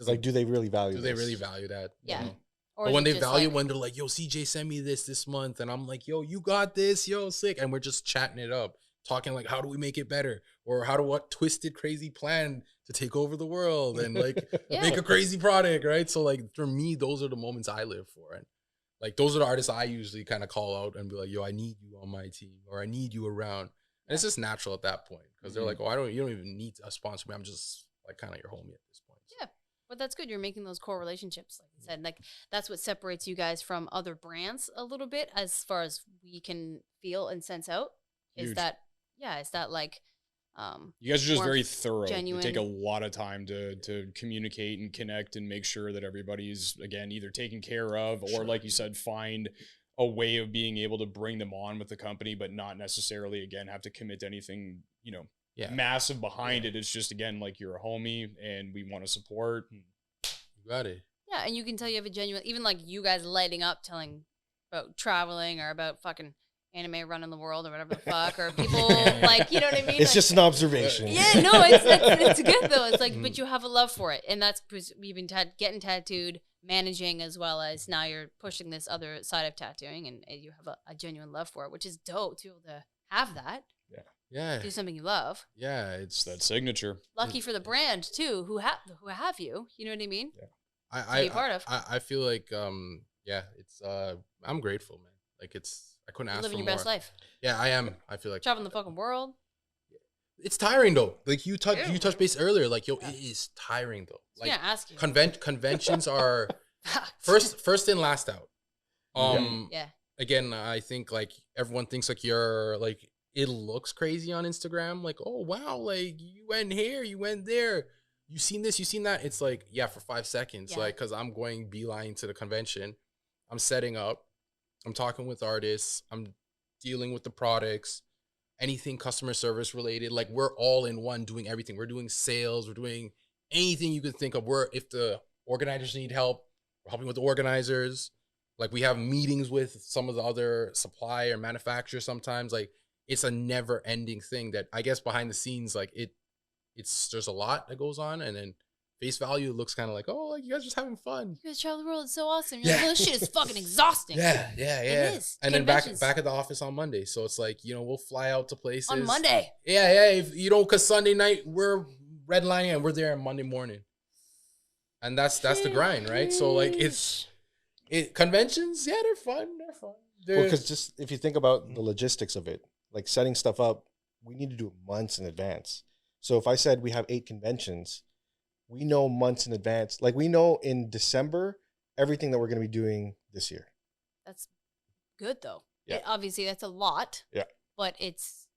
Like, do they really value? Do they really value that? Yeah. You know? Or but when they value, when they're like, "Yo, CJ sent me this month," and I'm like, "Yo, you got this, yo, sick," and we're just chatting it up, talking like, "How do we make it better?" Or what twisted, crazy plan to take over the world and like make a crazy product, right? So like for me, those are the moments I live for, and like those are the artists I usually kind of call out and be like, "Yo, I need you on my team," or "I need you around," and it's just natural at that point because they're like, "Oh, you don't even need a sponsor me. I'm just like kind of your homie at this point." So. Yeah. But that's good. You're making those core relationships, like you said. Like that's what separates you guys from other brands a little bit, as far as we can feel and sense out. Is that like you guys are just very thorough. Genuine. You take a lot of time to communicate and connect and make sure that everybody's again either taken care of or like you said, find a way of being able to bring them on with the company, but not necessarily again have to commit to anything, you know. Massive behind it. It's just again like you're a homie and we want to support. You got it. Yeah, and you can tell you have a genuine, even like you guys lighting up telling about traveling or about fucking anime running the world or whatever the fuck, or people like, you know what I mean? It's like, just an observation. Yeah, no, it's good though. It's like, but you have a love for it, and that's you've been getting tattooed, managing, as well as now you're pushing this other side of tattooing, and you have a genuine love for it, which is dope to be able to have that. Yeah. Do something you love. Yeah, it's that signature. Lucky for the brand too, who have you. You know what I mean? Yeah. To be part of. I feel like it's I'm grateful, man. Like I couldn't ask for more. Living your best life. Yeah, I am. I feel like traveling the fucking world. It's tiring though. Like you touched base earlier. Like it is tiring though. Like yeah, ask you. Conventions are first in, last out. Again, I think like everyone thinks like you're like. It looks crazy on Instagram. Like, oh, wow, like you went here, you went there. You seen this, you seen that. It's like, yeah, for 5 seconds. Like, because I'm going beeline to the convention. I'm setting up. I'm talking with artists. I'm dealing with the products. Anything customer service related. Like, we're all in one doing everything. We're doing sales. We're doing anything you could think of. If the organizers need help, we're helping with the organizers. Like, we have meetings with some of the other supply or manufacturers sometimes. Like, it's a never ending thing that I guess behind the scenes, like there's a lot that goes on, and then face value it looks kind of like, oh, like you guys are just having fun. You guys travel the world, it's so awesome. You're like, well, this shit is fucking exhausting. Yeah. It is. And then back at the office on Monday. So it's like, we'll fly out to places. On Monday. Yeah. If, cause Sunday night we're redlining and we're there on Monday morning. And that's the grind, right? So like conventions, yeah, they're fun. Well, because just if you think about the logistics of it, like setting stuff up, we need to do it months in advance. So if I said we have 8 conventions, we know months in advance. Like we know in December, everything that we're going to be doing this year. That's good though. Yeah. Obviously that's a lot. Yeah. But it's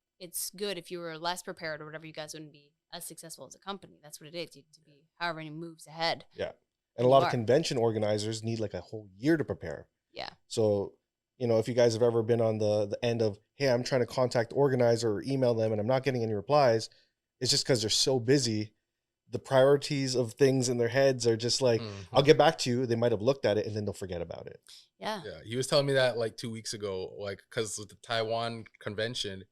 good. If you were less prepared or whatever, you guys wouldn't be as successful as a company. That's what it is. To be however many moves ahead. Yeah. And a lot of convention organizers need like a whole year to prepare. Yeah. So if you guys have ever been on the end of, hey, I'm trying to contact the organizer or email them and I'm not getting any replies, it's just because they're so busy. The priorities of things in their heads are just like, I'll get back to you. They might have looked at it and then they'll forget about it. Yeah. Yeah. He was telling me that like 2 weeks ago, like, because of the Taiwan convention,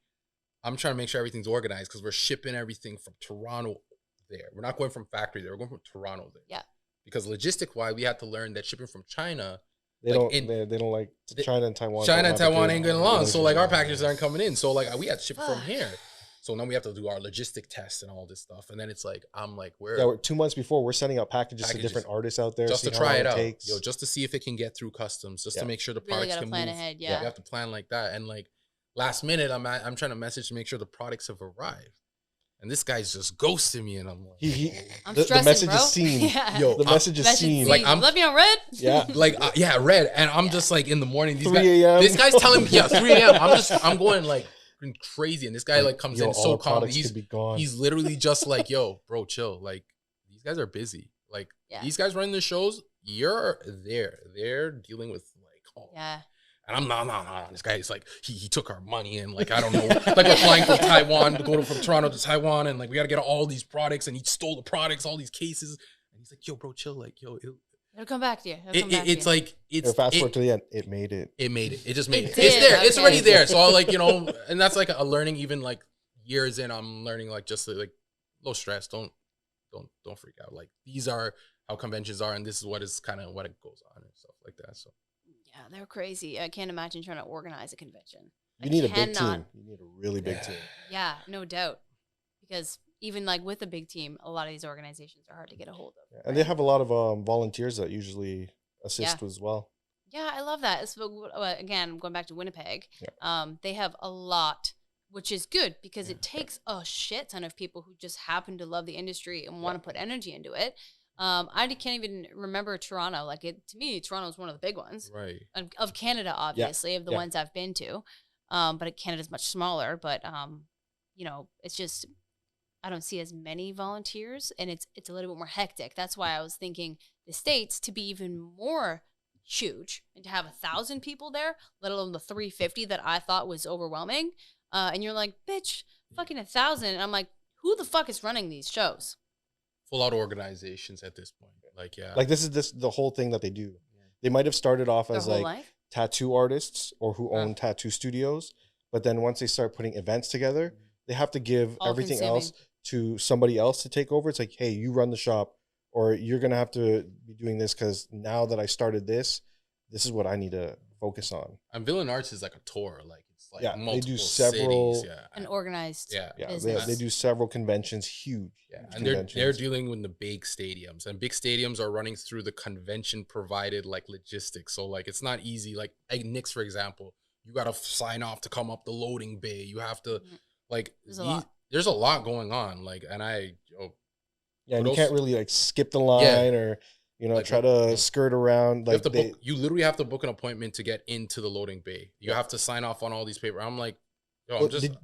I'm trying to make sure everything's organized because we're shipping everything from Toronto there. We're not going from factory there. We're going from Toronto there. Yeah. Because logistic-wise, we had to learn that shipping from China, They don't like China and Taiwan. China and Taiwan ain't getting along. So like our packages aren't coming in. So like we had to ship from here. So now we have to do our logistic tests and all this stuff. And then it's like, I'm like, we're 2 months before, we're sending out packages to different artists out there. Just to try it out. Just to see if it can get through customs, just to make sure the products can plan move. Ahead, yeah. We have to plan like that. And like last minute, I'm trying to message to make sure the products have arrived. And this guy's just ghosting me, and I'm like, the message is seen. Yeah. Yo, the message is seen. Like let me on red. Yeah, like red, and I'm just like in the morning. 3 a.m. This guy's telling me, 3 a.m. I'm going like crazy, and this guy like comes in so calm. He's literally just like, yo, bro, chill. Like these guys are busy. Like these guys running the shows, you're there. They're dealing with like, And I'm not. This guy is like, he took our money and like, I don't know, like we're flying from Taiwan to go from Toronto to Taiwan. And like, we got to get all these products and he stole the products, all these cases. And he's like, yo, bro, chill. Like, yo, it'll come back to you. It's like, fast forward to the end. It made it. It just made it. It's there. It's already there. So like, and that's like a learning, even like years in, I'm learning like just like low stress. Don't freak out. Like these are how conventions are, and this is what is kind of what it goes on and stuff like that. So yeah, they're crazy. I can't imagine trying to organize a convention. You need a big team. You need a really big team. Yeah, no doubt. Because even like with a big team, a lot of these organizations are hard to get a hold of. Yeah, and they have a lot of volunteers that usually assist as well. Yeah, I love that. So, again, going back to Winnipeg, they have a lot, which is good because it takes a shit ton of people who just happen to love the industry and want to put energy into it. I can't even remember Toronto. Like to me, Toronto is one of the big ones, right? Of Canada, obviously, of the ones I've been to. But Canada's much smaller. But you know, it's just I don't see as many volunteers, and it's a little bit more hectic. That's why I was thinking the States to be even more huge and to have 1,000 people there, let alone the 350 that I thought was overwhelming. And you're like, bitch, fucking 1,000. And I'm like, who the fuck is running these shows? Full out organizations at this point. Like, like this is the whole thing that they do. They might have started off as like tattoo artists or who own tattoo studios, but then once they start putting events together, they have to give everything else to somebody else to take over. It's like, hey, you run the shop, or you're going to have to be doing this because now that I started this is what I need to focus on. And Villain Arts is like a tour. Like it's like multiple they do several cities, an organized they do several conventions, huge. Yeah, and they're dealing with the big stadiums, and big stadiums are running through the convention provided like logistics. So like it's not easy. Like Knicks, for example, you got to sign off to come up the loading bay. You have to like there's a lot going on. Like, and and you can't really like skip the line or like try to skirt around. Like you literally have to book an appointment to get into the loading bay. You have to sign off on all these papers. I'm like,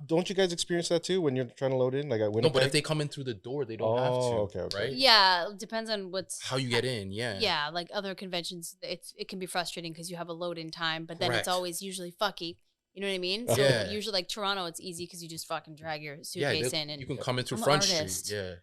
don't you guys experience that too when you're trying to load in? Like at Winnipeg? No, but if they come in through the door, they don't have to. Okay. Right? Yeah, it depends on how you get in. Yeah. Yeah, like other conventions, it can be frustrating because you have a load in time, but then it's always usually fucky. You know what I mean? So usually like Toronto, it's easy because you just fucking drag your suitcase in and you can come in through Front Street. Yeah.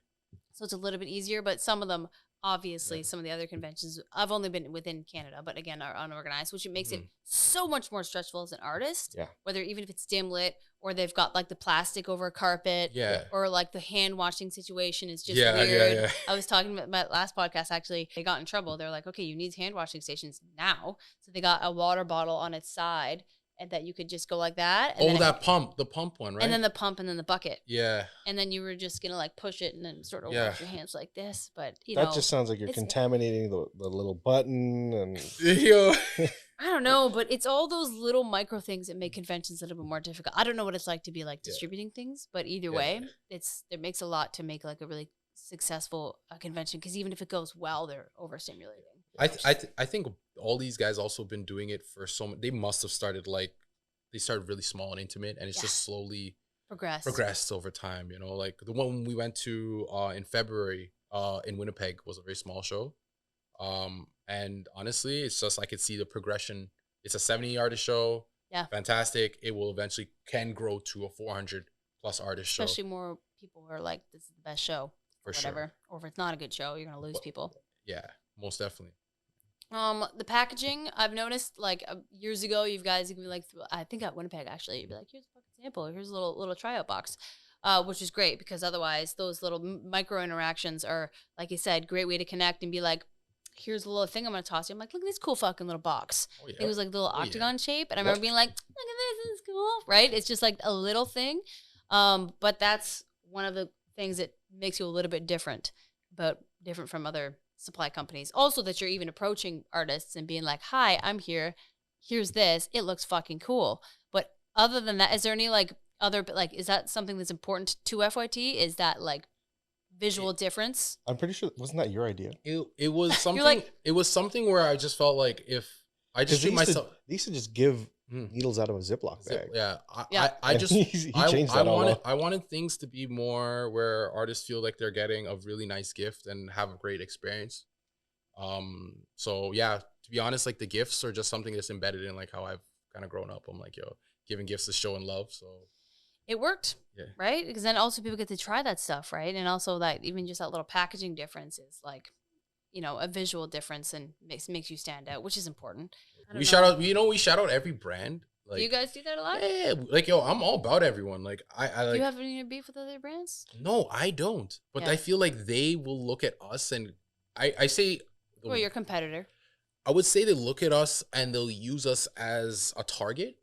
So it's a little bit easier, but some of them, obviously, some of the other conventions, I've only been within Canada, but again, are unorganized, which it makes it so much more stressful as an artist. Yeah. Whether even if it's dim lit or they've got like the plastic over a carpet. Yeah. Or like the hand washing situation is just weird. Yeah. I was talking about my last podcast, actually, they got in trouble. They're like, okay, you need hand washing stations now. So they got a water bottle on its side. And that you could just go like that. And the pump one, right? And then the pump and then the bucket. Yeah. And then you were just going to like push it and then sort of wash your hands like this. But, that just sounds like you're contaminating the little button. And I don't know, but it's all those little micro things that make conventions a little bit more difficult. I don't know what it's like to be like distributing things, but either way, it makes a lot to make like a really successful convention. Because even if it goes well, they're overstimulating. I think all these guys also been doing it for they must have started they started really small and intimate, and it's just slowly progressed over time. Like the one we went to in February in Winnipeg was a very small show, and honestly, it's just I could see the progression. It's a 70 artist show. Yeah, fantastic. It will eventually can grow to a 400 plus artist show. Especially more people are like, this is the best show for whatever. Sure. Or if it's not a good show, you're gonna lose people. Yeah, most definitely. The packaging, I've noticed like years ago, you guys can be like, I think at Winnipeg actually, you'd be like, here's a fucking sample, here's a little tryout box, which is great because otherwise those little micro interactions are, like you said, great way to connect and be like, here's a little thing I'm gonna toss you. I'm like, look at this cool fucking little box. Oh, yeah. It was like a little octagon shape, and I remember being like, look at this is cool, right? It's just like a little thing, but that's one of the things that makes you a little bit different from other supply companies. Also that you're even approaching artists and being like, hi, I'm here, here's this, it looks fucking cool. But other than that, is there any like other, like, is that something that's important to FYT? Is that like visual difference? I'm pretty sure, wasn't that your idea? It was something it was something where I just felt like if I just treat myself, they used to just give needles out of a Ziploc bag. I just he changed that all up. I wanted things to be more where artists feel like they're getting a really nice gift and have a great experience. So yeah, to be honest, like the gifts are just something that's embedded in like how I've kind of grown up. I'm like, giving gifts is showing love. So it worked, right? Because then also people get to try that stuff, right? And also that even just that little packaging difference is like, a visual difference and makes you stand out, which is important. We shout out every brand Like, do you guys do that a lot? Yeah, like yo, I'm all about everyone. Like I like. Do you have any beef with other brands? No, I don't. But I feel like they will look at us, and I say, or your competitor. I would say they look at us and they'll use us as a target,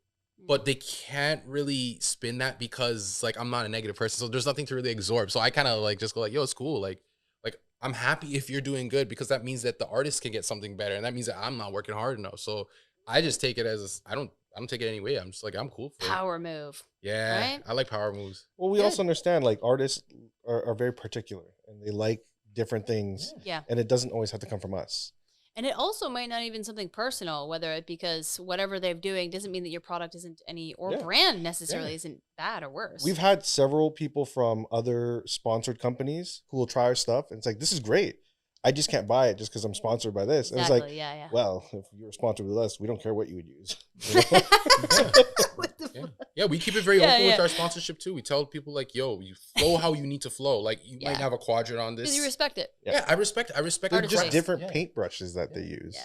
but they can't really spin that because like I'm not a negative person, so there's nothing to really absorb. So I kind of like just go like, yo, it's cool. Like I'm happy if you're doing good because that means that the artist can get something better, and that means that I'm not working hard enough. So I just take it as I don't take it anyway. I'm just like, I'm cool for power move. Yeah, right? I like power moves. Well, we also understand like artists are very particular and they like different things. Yeah. And it doesn't always have to come from us. And it also might not even something personal, whether it because whatever they're doing doesn't mean that your product isn't any or brand necessarily isn't bad or worse. We've had several people from other sponsored companies who will try our stuff and it's like, this is great. I just can't buy it just because I'm sponsored by this. Exactly, and it's like, well, if you were sponsored with us, we don't care what you would use. You know? Yeah, we keep it very open with our sponsorship too. We tell people like, yo, you flow how you need to flow. Like you might have a quadrant on this. Because you respect it. Yeah, I respect They're just different paintbrushes that they use.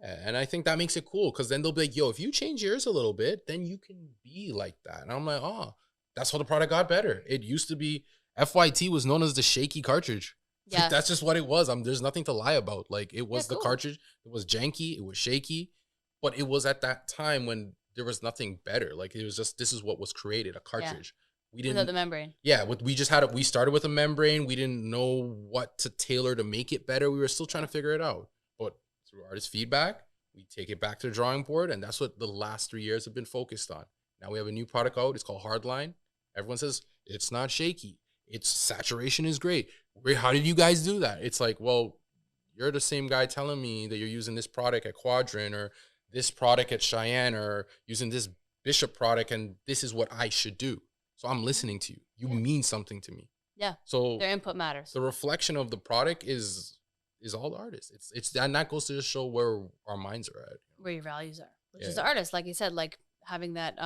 Yeah, and I think that makes it cool because then they'll be like, yo, if you change yours a little bit, then you can be like that. And I'm like, oh, that's how the product got better. It used to be, FYT was known as the shaky cartridge. Yeah, that's just what it was. There's nothing to lie about. Like it was the cartridge. It was janky. It was shaky, but it was at that time when there was nothing better. Like it was just, this is what was created, a cartridge. We didn't without the membrane. Yeah, we just had it. We started with a membrane. We didn't know what to tailor to make it better. We were still trying to figure it out. But through artist feedback, we take it back to the drawing board, and that's what the last 3 years have been focused on. Now we have a new product out. It's called Hardline. Everyone says it's not shaky. Its saturation is great. How did you guys do that? It's like, well, you're the same guy telling me that you're using this product at Quadrant or this product at Cheyenne or using this Bishop product, and this is what I should do. So I'm listening to you. You mean something to me. Yeah. So their input matters. The reflection of the product is all the artists. It's and that goes to just show where our minds are at. Where your values are. Which is the artist. Like you said, like having that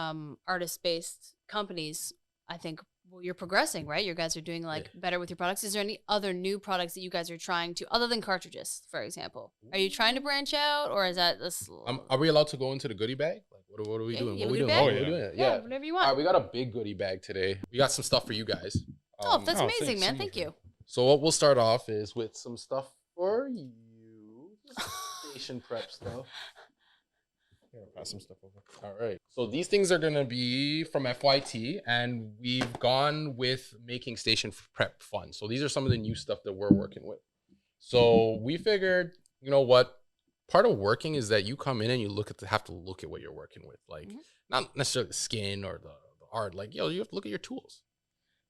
artist-based companies, I think you're progressing, right? You guys are doing like better with your products. Is there any other new products that you guys are trying to, other than cartridges, for example? Are you trying to branch out, or is that this? Are we allowed to go into the goodie bag? Like, what are we doing? What are we doing? Oh, yeah, whatever you want. All right, we got a big goodie bag today. We got some stuff for you guys. That's amazing, man. Thank you. So what we'll start off is with some stuff for you. Station prep stuff. Here, I'll pass some stuff over. All right. So these things are going to be from FYT, and we've gone with making station prep fun. So these are some of the new stuff that we're working with. So we figured, you know what? Part of working is that you come in and you have to look at what you're working with. Like, not necessarily the skin or the art. Like, yo, you have to look at your tools.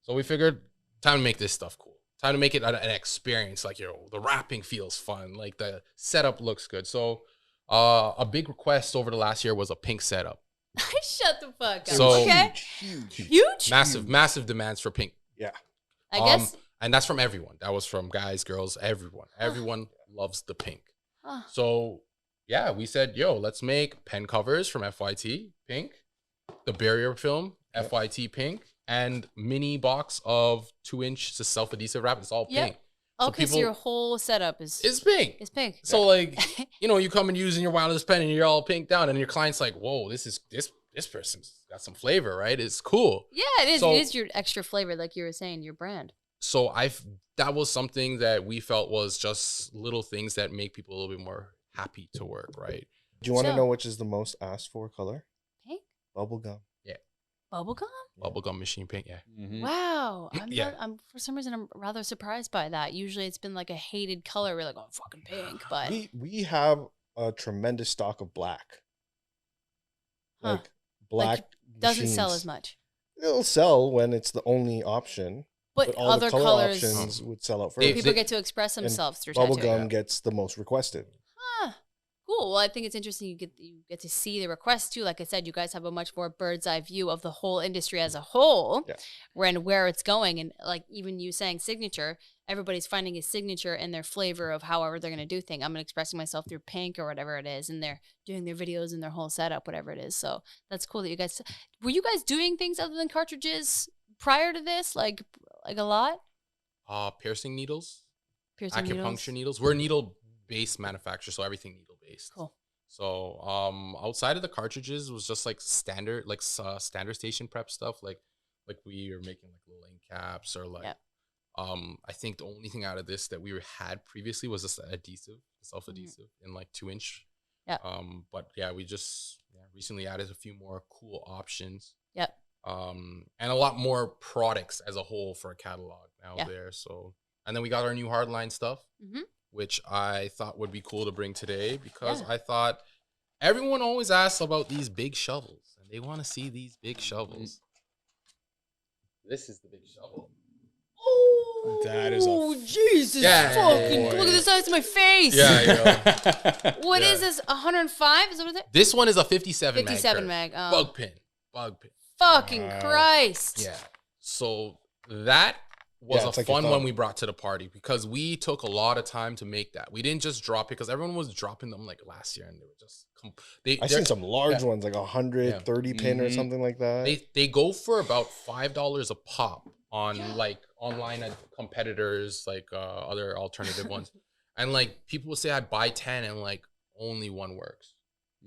So we figured, time to make this stuff cool. Time to make it an experience. Like, yo, the wrapping feels fun. Like, the setup looks good. So a big request over the last year was a pink setup. Shut the fuck up. So, okay. Huge? Massive demands for pink. Yeah. I guess. And that's from everyone. That was from guys, girls, everyone. Everyone loves the pink. So, yeah, we said, yo, let's make pen covers from FYT, pink. The barrier film, FYT, pink. And mini box of 2-inch self-adhesive wrap. It's all pink. Okay, so your whole setup is pink. It's pink. So like, you know, you come and using your wireless pen and you're all pinked out, and your client's like, whoa, this person's got some flavor, right? It's cool. Yeah, it is. So, it is your extra flavor, like you were saying, your brand. So that was something that we felt was just little things that make people a little bit more happy to work, right? Do you want to know which is the most asked for color? Pink? Bubblegum. Yeah. Bubblegum? Bubblegum machine pink, yeah. Mm-hmm. Wow. I'm for some reason I'm rather surprised by that. Usually it's been like a hated color. We're like, oh, fucking pink. But we have a tremendous stock of black. Like black doesn't sell as much. It'll sell when it's the only option. But all other the colors options would sell out first. People get to express themselves through tattoo. Bubblegum gets the most requested. Cool. Well, I think it's interesting. You get to see the requests too. Like I said, you guys have a much more bird's eye view of the whole industry as a whole, where it's going, and like even you saying signature, everybody's finding a signature in their flavor of however they're going to do things. I'm expressing myself through pink or whatever it is, and they're doing their videos and their whole setup, whatever it is. So that's cool that you guys were you guys doing things other than cartridges prior to this, like a lot. Piercing needles, acupuncture needles. We're needle based manufacturer, so everything needle based. Cool. So outside of the cartridges was just like standard standard station prep stuff, like we were making like little ink caps or like I think the only thing out of this that we had previously was this adhesive, self adhesive in like 2-inch. But yeah, we just recently added a few more cool options. And a lot more products as a whole for a catalog now there. So, and then we got our new hardline stuff, which I thought would be cool to bring today because I thought everyone always asks about these big shovels and they want to see these big shovels. This is the big shovel. Oh, that is Jesus fucking! Look at the size of my face. What is this? 105? Is that what it is? This one is a 57 mag. 57 mag. Bug pin. Fucking Christ. Yeah. So that was a fun one we brought to the party because we took a lot of time to make that. We didn't just drop it because everyone was dropping them like last year and they were just I've seen some large ones like 130 pin or something like that. They go for about $5 a pop on like online competitors, like other alternative ones. And like people will say I'd buy 10 and like only one works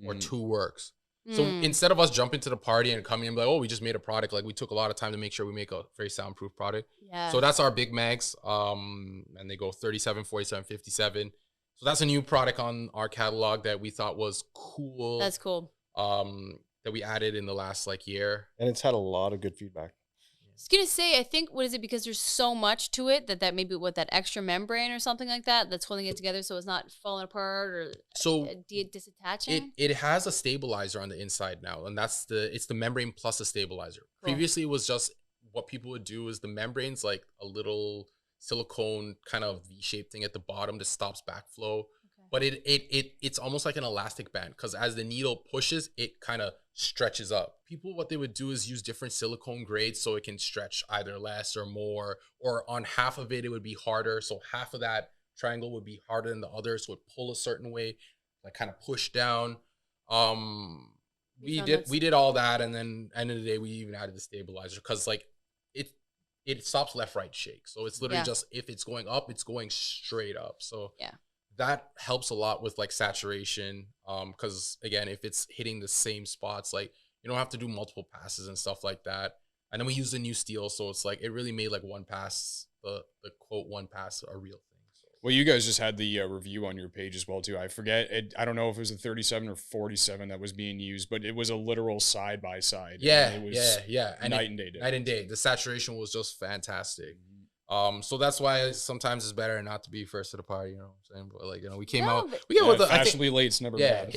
or 2 works. So instead of us jumping to the party and coming and be like, oh, we just made a product, like we took a lot of time to make sure we make a very soundproof product. So that's our big mags. And they go 37, 47, 57. So that's a new product on our catalog that we thought was cool. That's cool. That we added in the last like year. And it's had a lot of good feedback. I was gonna say, I think, what is it? Because there's so much to it that maybe with that extra membrane or something like that's holding it together, so it's not falling apart or disattaching. It has a stabilizer on the inside now, and it's the membrane plus a stabilizer. Cool. Previously, it was just what people would do is the membrane's like a little silicone kind of V-shaped thing at the bottom that stops backflow. But it's almost like an elastic band because as the needle pushes, it kind of stretches up. People, what they would do is use different silicone grades so it can stretch either less or more, or on half of it, it would be harder. So half of that triangle would be harder than the other. So it would pull a certain way, like kind of push down. We did all that. And then end of the day, we even added the stabilizer because like it stops left, right shake. So it's literally just, if it's going up, it's going straight up. So that helps a lot with like saturation. Because again, if it's hitting the same spots, like you don't have to do multiple passes and stuff like that. And then we use the new steel, so it's like it really made like one pass, the quote one pass, a real thing. So. Well, you guys just had the review on your page as well too. I forget it. I don't know if it was a 37 or 47 that was being used, but it was a literal side by side. Yeah, it was night and day. Night and day. The saturation was just fantastic. So that's why sometimes it's better not to be first to the party, you know what I'm saying? But like, you know, we came with fashionably late's never bad.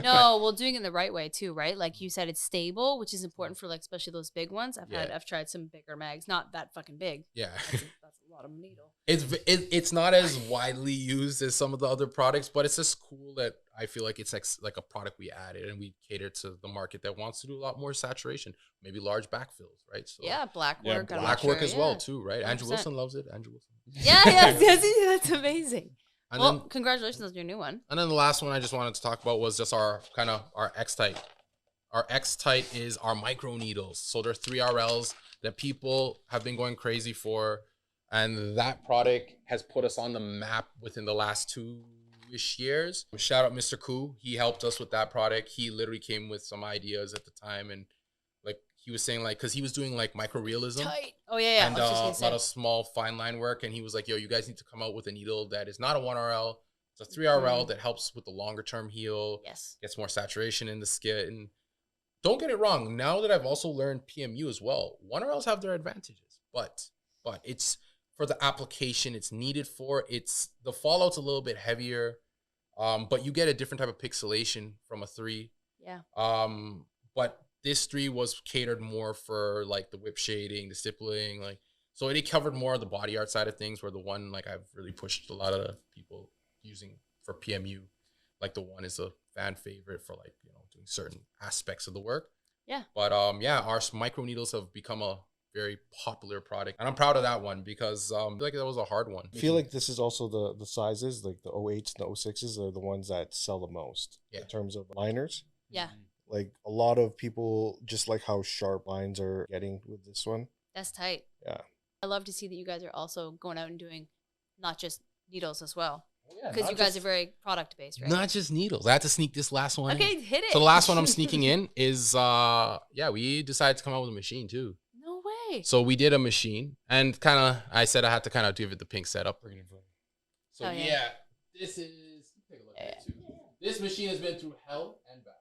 No, well, doing it the right way too, right? Like you said, it's stable, which is important for like especially those big ones. I've tried some bigger mags, not that fucking big. Yeah. That's a lot of needle. It's not as widely used as some of the other products, but it's just cool that I feel like it's like a product we added and we cater to the market that wants to do a lot more saturation, maybe large backfills, right? So black work. Black work as well too, right? 100%. Andrew Wilson loves it. Andrew Wilson. That's amazing. And well, then, congratulations on your new one. And then the last one I just wanted to talk about was just our X-Tight. Our X-Tight is our micro needles. So they're 3RLs that people have been going crazy for. And that product has put us on the map within the last 2-ish years. Shout out Mr. Koo. He helped us with that product. He literally came with some ideas at the time. And like he was saying, like, because he was doing like micro realism. Tight. Oh, yeah. And a lot of small fine line work. And he was like, yo, you guys need to come out with a needle that is not a 1RL. It's a 3RL that helps with the longer term heal. Yes. Gets more saturation in the skin. And don't get it wrong. Now that I've also learned PMU as well, 1RLs have their advantages. But it's for the application it's needed for. It's the fallout's a little bit heavier, but you get a different type of pixelation from a 3. Yeah. But this 3 was catered more for like the whip shading, the stippling, like so it covered more of the body art side of things. Where the one like I've really pushed a lot of the people using for PMU, like the one is a fan favorite for like doing certain aspects of the work. Yeah. But our micro needles have become a very popular product, and I'm proud of that one because I feel like that was a hard one. I feel like this is also the sizes, like the 08s and the 06s are the ones that sell the most in terms of liners. Yeah. Like a lot of people just like how sharp lines are getting with this one. That's tight. Yeah. I love to see that you guys are also going out and doing not just needles as well. Because you guys are very product based, right? Not just needles. I had to sneak this last one in. Okay, hit it. So the last one I'm sneaking in is, we decided to come out with a machine too. No way. So we did a machine, and I said I had to kind of give it the pink setup. So this is, take a look at it too. This machine has been through hell and back.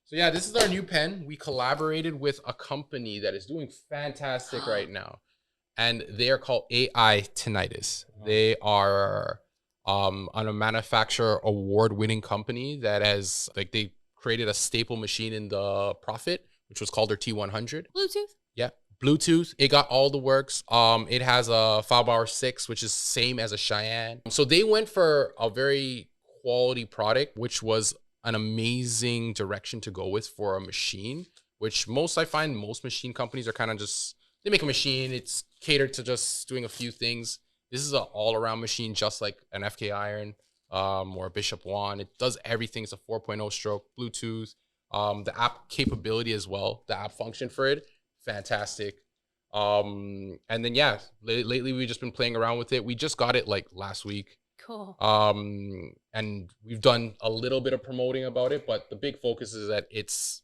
So yeah, this is our new pen. We collaborated with a company that is doing fantastic right now. And they are called AI Tinnitus. They are on a manufacturer award-winning company that has, they created a staple machine in the Profit, which was called their T100. Bluetooth? Yeah, Bluetooth. It got all the works. It has a FileBower 6, which is same as a Cheyenne. So they went for a very quality product, which was an amazing direction to go with for a machine, which I find most machine companies are kind of just, they make a machine, it's catered to just doing a few things. This is an all-around machine, just like an FK Iron or a Bishop One. It does everything. It's a 4.0 stroke, Bluetooth, the app capability as well, the app function for it, fantastic. And then, lately we've just been playing around with it. We just got it like last week. Cool. And we've done a little bit of promoting about it, but the big focus is that it's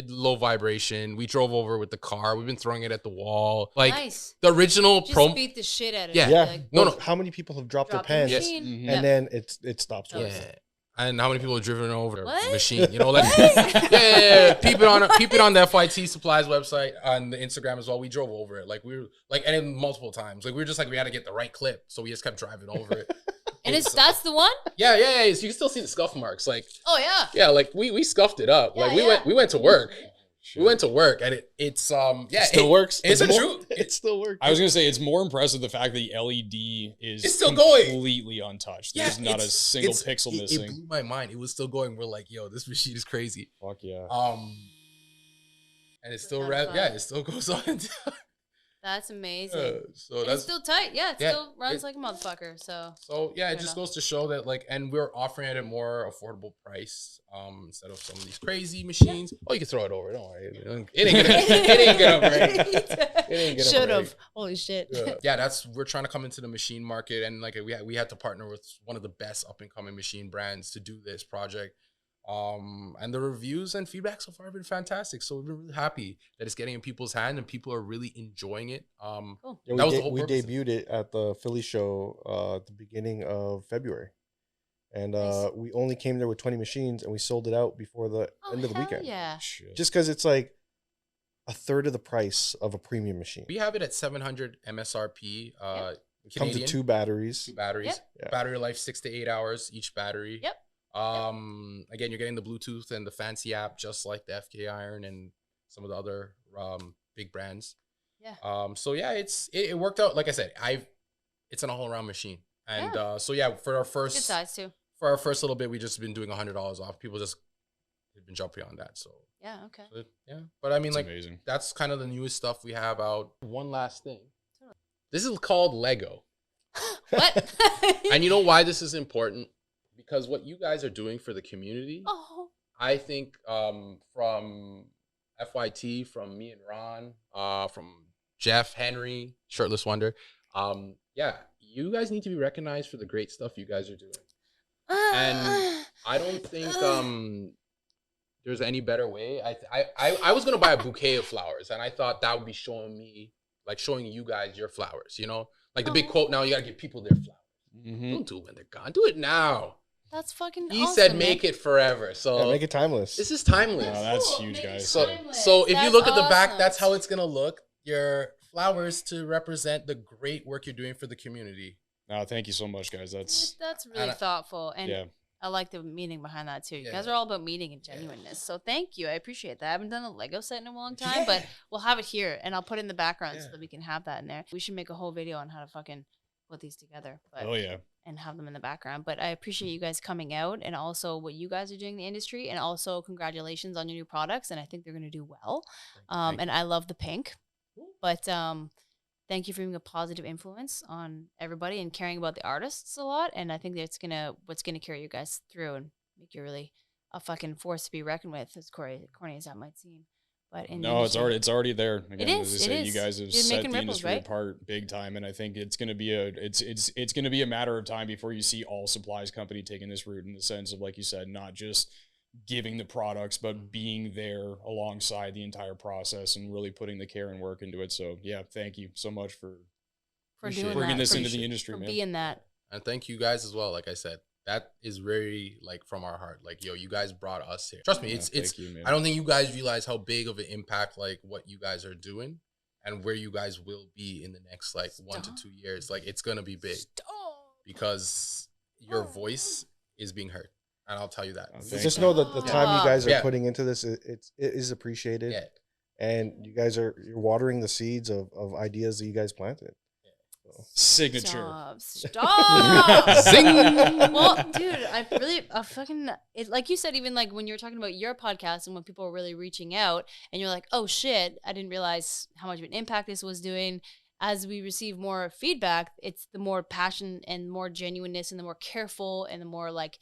low vibration. We drove over with the car. We've been throwing it at the wall. Like nice. The original Just beat the shit out of it. Yeah. Like, no. How many people have dropped their pens and then it stops working? Yeah. And how many people have driven over the What? machine? You know, like yeah. Peep it on the FYT Supplies website, on the Instagram as well. We drove over it. Like we were like, and then multiple times. Like we were just like, we had to get the right clip, so we just kept driving over it. And that's the one? Yeah. So you can still see the scuff marks. Like, oh yeah. Yeah, like we scuffed it up. Yeah, like we went to work. We went to work, and it still works. It's a truth. It still works. I was gonna say it's more impressive the fact that the LED is it's still going, completely untouched. There's not a single pixel missing. It blew my mind. It was still going. We're like, yo, this machine is crazy. Fuck yeah. And it still it still goes on. That's amazing. So it's still tight. Yeah, it still runs like a motherfucker. So it just goes to show that and we're offering it at a more affordable price instead of some of these crazy machines. Yeah. Oh, you can throw it over. Don't worry. It ain't gonna break. It ain't gonna Should have. Holy shit. Yeah, we're trying to come into the machine market, and we had to partner with one of the best up and coming machine brands to do this project. And the reviews and feedback so far have been fantastic. So we've been really happy that it's getting in people's hand and people are really enjoying it. Cool. Yeah, that was the whole purpose. We debuted it at the Philly show at the beginning of February. And we only came there with 20 machines and we sold it out before the end of the weekend. Yeah. Just because it's like a third of the price of a premium machine. We have it at 700 MSRP. Comes with 2 batteries. 2 batteries. Yep. Yeah. Battery life 6 to 8 hours each battery. Yep. Again, you're getting the Bluetooth and the fancy app, just like the FK Iron and some of the other big brands. Yeah. So yeah, it worked out. Like I said, it's an all around machine, and for our first good size too. For our first little bit, we just been doing $100 off. People just have been jumping on that. So yeah, okay. So, yeah, but I mean, that's like amazing. That's kind of the newest stuff we have out. One last thing. This is called Lego. What? And you know why this is important? Because what you guys are doing for the community, I think from FYT, from me and Ron, from Jeff, Henry, Shirtless Wonder, you guys need to be recognized for the great stuff you guys are doing. And I don't think there's any better way. I was gonna buy a bouquet of flowers, and I thought that would be showing you guys your flowers. You know, like the big quote now, you gotta give people their flowers. Mm-hmm. Don't do it when they're gone. Do it now. That's fucking He awesome, said make it forever. So make it timeless. This is timeless. Oh, that's huge, guys. So if you look at the back, that's how it's gonna look. Your flowers to represent the great work you're doing for the community. No, thank you so much, guys. That's really thoughtful, and I like the meaning behind that too. You guys are all about meaning and genuineness. So thank you. I appreciate that. I haven't done a Lego set in a long time, but we'll have it here, and I'll put it in the background so that we can have that in there. We should make a whole video on how to fucking put these together. But, and have them in the background. But I appreciate you guys coming out, and also what you guys are doing in the industry, and also congratulations on your new products. And I think they're going to do well. And I love the pink, but thank you for being a positive influence on everybody and caring about the artists a lot. And I think that's what's gonna carry you guys through and make you really a fucking force to be reckoned with, as corny as that might seem. But no, it's already there. Again, it is. As I say, you guys have set the industry apart big time, and I think it's going to be it's going to be a matter of time before you see all supplies company taking this route in the sense of, like you said, not just giving the products, but being there alongside the entire process and really putting the care and work into it. So yeah, thank you so much for bringing this into the industry, man. Being that, and thank you guys as well. Like I said, that is very like from our heart. Like, yo, you guys brought us here. Trust me, it's you, I don't think you guys realize how big of an impact like what you guys are doing and where you guys will be in the next like 1 to 2 years. Like, it's gonna be big because your voice is being heard. And I'll tell you that. Just know that the time you guys are putting into this, it is appreciated. Yeah. And you guys you're watering the seeds of ideas that you guys planted. Signature. Stop. Zing. Well, dude, I really like you said, even like when you were talking about your podcast and when people were really reaching out and you're like, oh shit, I didn't realize how much of an impact this was doing. As we receive more feedback, it's the more passion and more genuineness and the more careful and the more like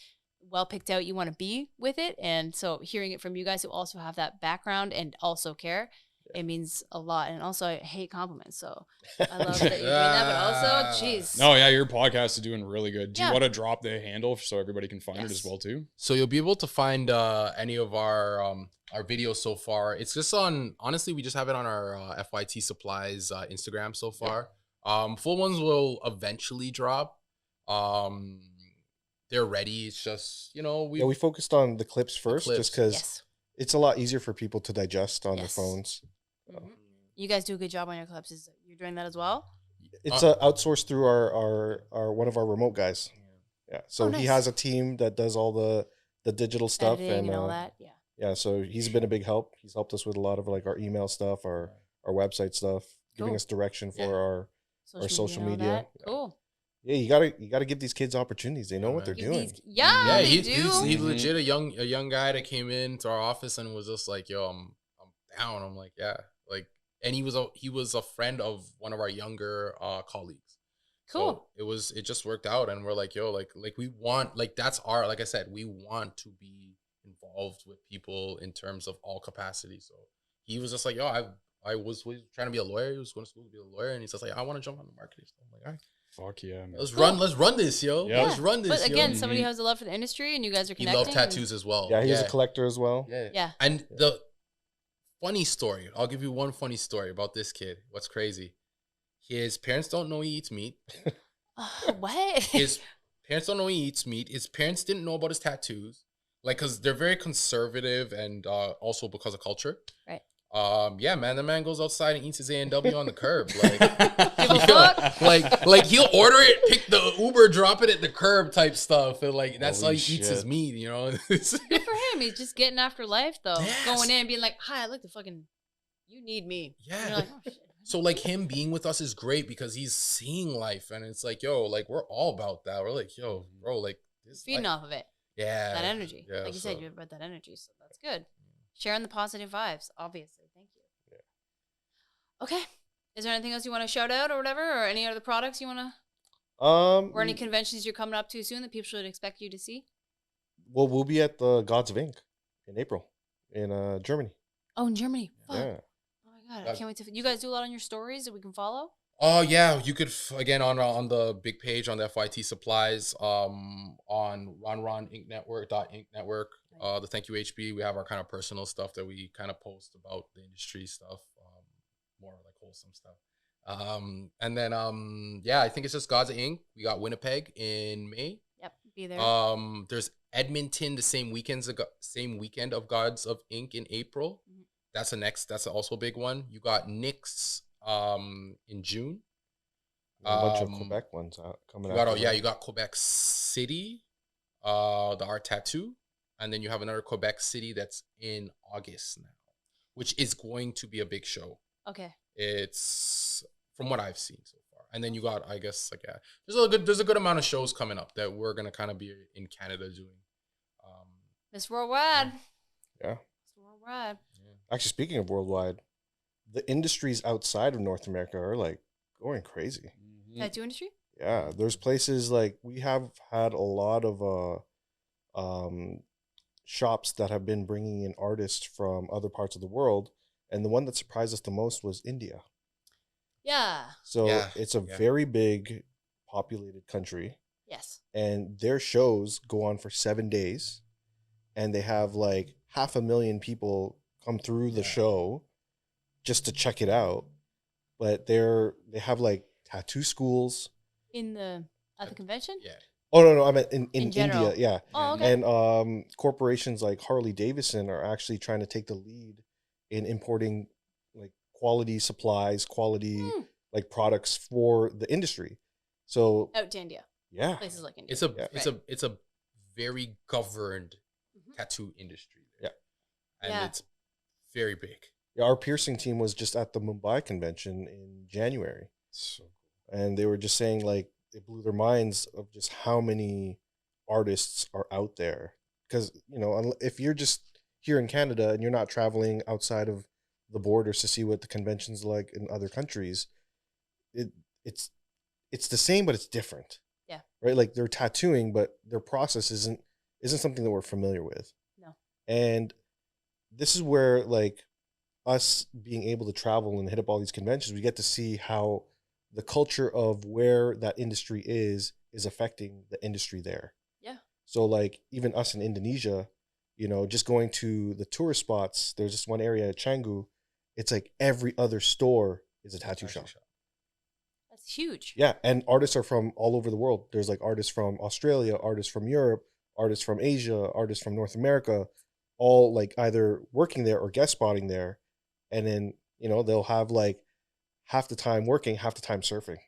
well picked out you want to be with it. And so hearing it from you guys who also have that background and also care, it means a lot. And also, I hate compliments, so I love that you're doing that. But also, jeez. No, yeah, your podcast is doing really good. Do you want to drop the handle so everybody can find it as well too? So you'll be able to find any of our videos so far. It's just on. Honestly, we just have it on our FYT Supplies Instagram so far. Full ones will eventually drop. They're ready. It's just we focused on the clips first, just because it's a lot easier for people to digest on their phones. You guys do a good job on your clips. You're doing that as well? It's outsourced through our one of our remote guys. Yeah. So he has a team that does all the digital stuff and all that. Yeah. So he's been a big help. He's helped us with a lot of like our email stuff, our website stuff, giving us direction for our social media. Cool. Yeah, you gotta give these kids opportunities. They know what they're doing. They do. He's legit a young guy that came into our office and was just like, yo, I'm down. I'm like, yeah, like, and he was a friend of one of our younger colleagues. Cool. So it just worked out, and we're like, yo, like we want, like, that's our, like I said, we want to be involved with people in terms of all capacities. So he was just like, yo, I was trying to be a lawyer. He was going to school to be a lawyer, and he's just like, I want to jump on the marketing. So I'm like, all right. Fuck yeah, man. Let's run this, yo. Yeah. Let's run this. But again, somebody who has a love for the industry and you guys are connecting. He loves tattoos as well. Yeah, he's a collector as well. Yeah. And the funny story, I'll give you one funny story about this kid. What's crazy? His parents don't know he eats meat. What? His parents don't know he eats meat. His parents didn't know about his tattoos. Like, because they're very conservative and also because of culture. Right. Yeah, man, the man goes outside and eats his A&W on the curb. Like, he'll order it, pick the Uber, drop it at the curb type stuff. And like, that's how he eats his meat, you know? Good for him. He's just getting after life, though. Yes. Going in and being like, hi, I like the fucking, you need me. Yeah. And you're like, oh, shit. So like him being with us is great because he's seeing life. And it's like, yo, like, we're all about that. We're like, yo, bro, like, this feeding off of it. Yeah. That energy. Yeah, like you said, you have about that energy. So that's good. Sharing the positive vibes, obviously. Thank you. Yeah. Okay. Is there anything else you want to shout out or whatever, or any other products you want to? Or any conventions you're coming up to soon that people should expect you to see? Well, we'll be at the Gods of Ink in April in Germany. Oh, in Germany. Fuck. Yeah. Oh my god, I can't wait to. You guys do a lot on your stories that we can follow. Oh yeah, you could again on the big page on the FYT Supplies on Ron Ink Network .Network. The Thank You HB, we have our kind of personal stuff that we kind of post about the industry stuff, more like wholesome stuff. And then yeah, I think it's just Gods of Ink. We got Winnipeg in May. Yep, be there. There's Edmonton the same weekend of Gods of Ink in April. Mm-hmm. That's also a big one. You got Nick's in June. A bunch of Quebec ones coming out. You got Quebec City, the Art Tattoo, and then you have another Quebec City that's in August now, which is going to be a big show. Okay. It's from what I've seen so far. And then you got, I guess, like, yeah, there's a good amount of shows coming up that we're gonna kind of be in Canada doing. Miss Worldwide. Yeah. Miss Worldwide. Yeah. Actually, speaking of worldwide, the industries outside of North America are like going crazy. Mm-hmm. Tattoo industry? Yeah, there's places like we have had a lot of shops that have been bringing in artists from other parts of the world, And the one that surprised us the most was India. Yeah. So it's a very big populated country. Yes. And their shows go on for 7 days. And they have like 500,000 people come through the show just to check it out. But they have like tattoo schools. At the convention? Yeah. Oh, no, I meant in India. Yeah. Oh, okay. And corporations like Harley Davidson are actually trying to take the lead in importing like quality supplies, quality like products for the industry. So out to India. Yeah. Places like India. It's a very governed tattoo industry there. Yeah. And it's very big. Yeah, our piercing team was just at the Mumbai convention in January. So cool. And they were just saying like it blew their minds of just how many artists are out there. Because, you know, if you're just here in Canada and you're not traveling outside of the borders to see what the convention's like in other countries, it's the same, but it's different. Yeah. Right? Like they're tattooing, but their process isn't something that we're familiar with. No. And this is where like us being able to travel and hit up all these conventions, we get to see how the culture of where that industry is affecting the industry there. Yeah. So like even us in Indonesia, you know, just going to the tourist spots, there's this one area at Canggu, it's like every other store is a tattoo shop. That's huge. Yeah, and artists are from all over the world. There's like artists from Australia, artists from Europe, artists from Asia, artists from North America, all like either working there or guest spotting there. And then, you know, they'll have like half the time working, half the time surfing.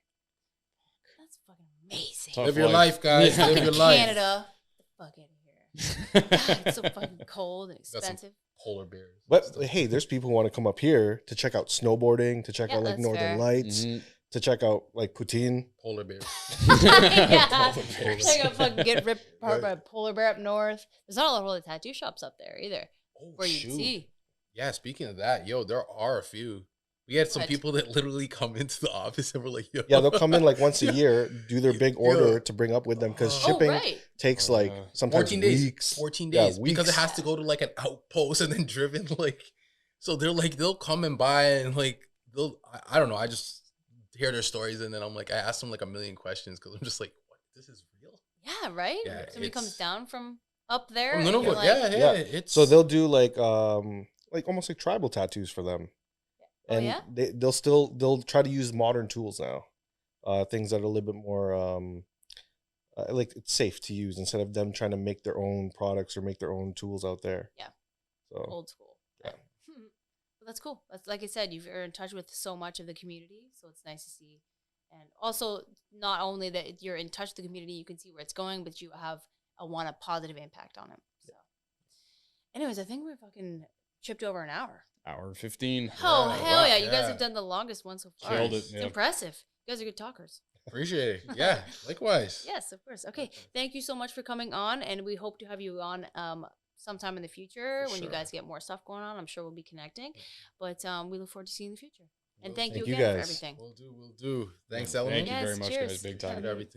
That's fucking amazing. Live your life, guys. Live your life. Canada. The fuck out of here. God, it's so fucking cold and expensive. Polar bears. But hey, there's people who want to come up here to check out snowboarding, to check out like Northern Lights, to check out like Poutine. Polar bears. Yeah. Like a fucking get ripped apart by a polar bear up north. There's not a lot of really tattoo shops up there either. Where you can see. Yeah, speaking of that, there are a few. We had some people that literally come into the office and we're like, yo. Yeah, they'll come in like once a year, do their big order to bring up with them because shipping takes like sometimes 14 weeks. 14 days. Yeah, because it has to go to like an outpost and then driven like. So they're like, they'll come and buy and like, I don't know. I just hear their stories and then I'm like, I ask them like a million questions because I'm just like, what? This is real? Yeah, right? Yeah, somebody comes down from up there. From Nunavut, like, so they'll do like almost like tribal tattoos for them. And they'll try to use modern tools now, things that are a little bit more like it's safe to use instead of them trying to make their own products or make their own tools out there. Yeah, so old school. Yeah, but that's cool. That's like I said, you're in touch with so much of the community, so it's nice to see. And also, not only that you're in touch with the community, you can see where it's going, but you have a positive impact on it. So, anyways, I think we're fucking chipped over an hour. Hour 15. Oh, hell yeah. You guys have done the longest one so far. Killed it. It's impressive. You guys are good talkers. Appreciate it. Yeah, likewise. Yes, of course. Okay. Thank you so much for coming on, and we hope to have you on sometime in the future when you guys get more stuff going on. I'm sure we'll be connecting, but we look forward to seeing you in the future. And thank you again for everything. We'll do. Thanks, Ellen. Thank you very much, guys. Big time. Everything.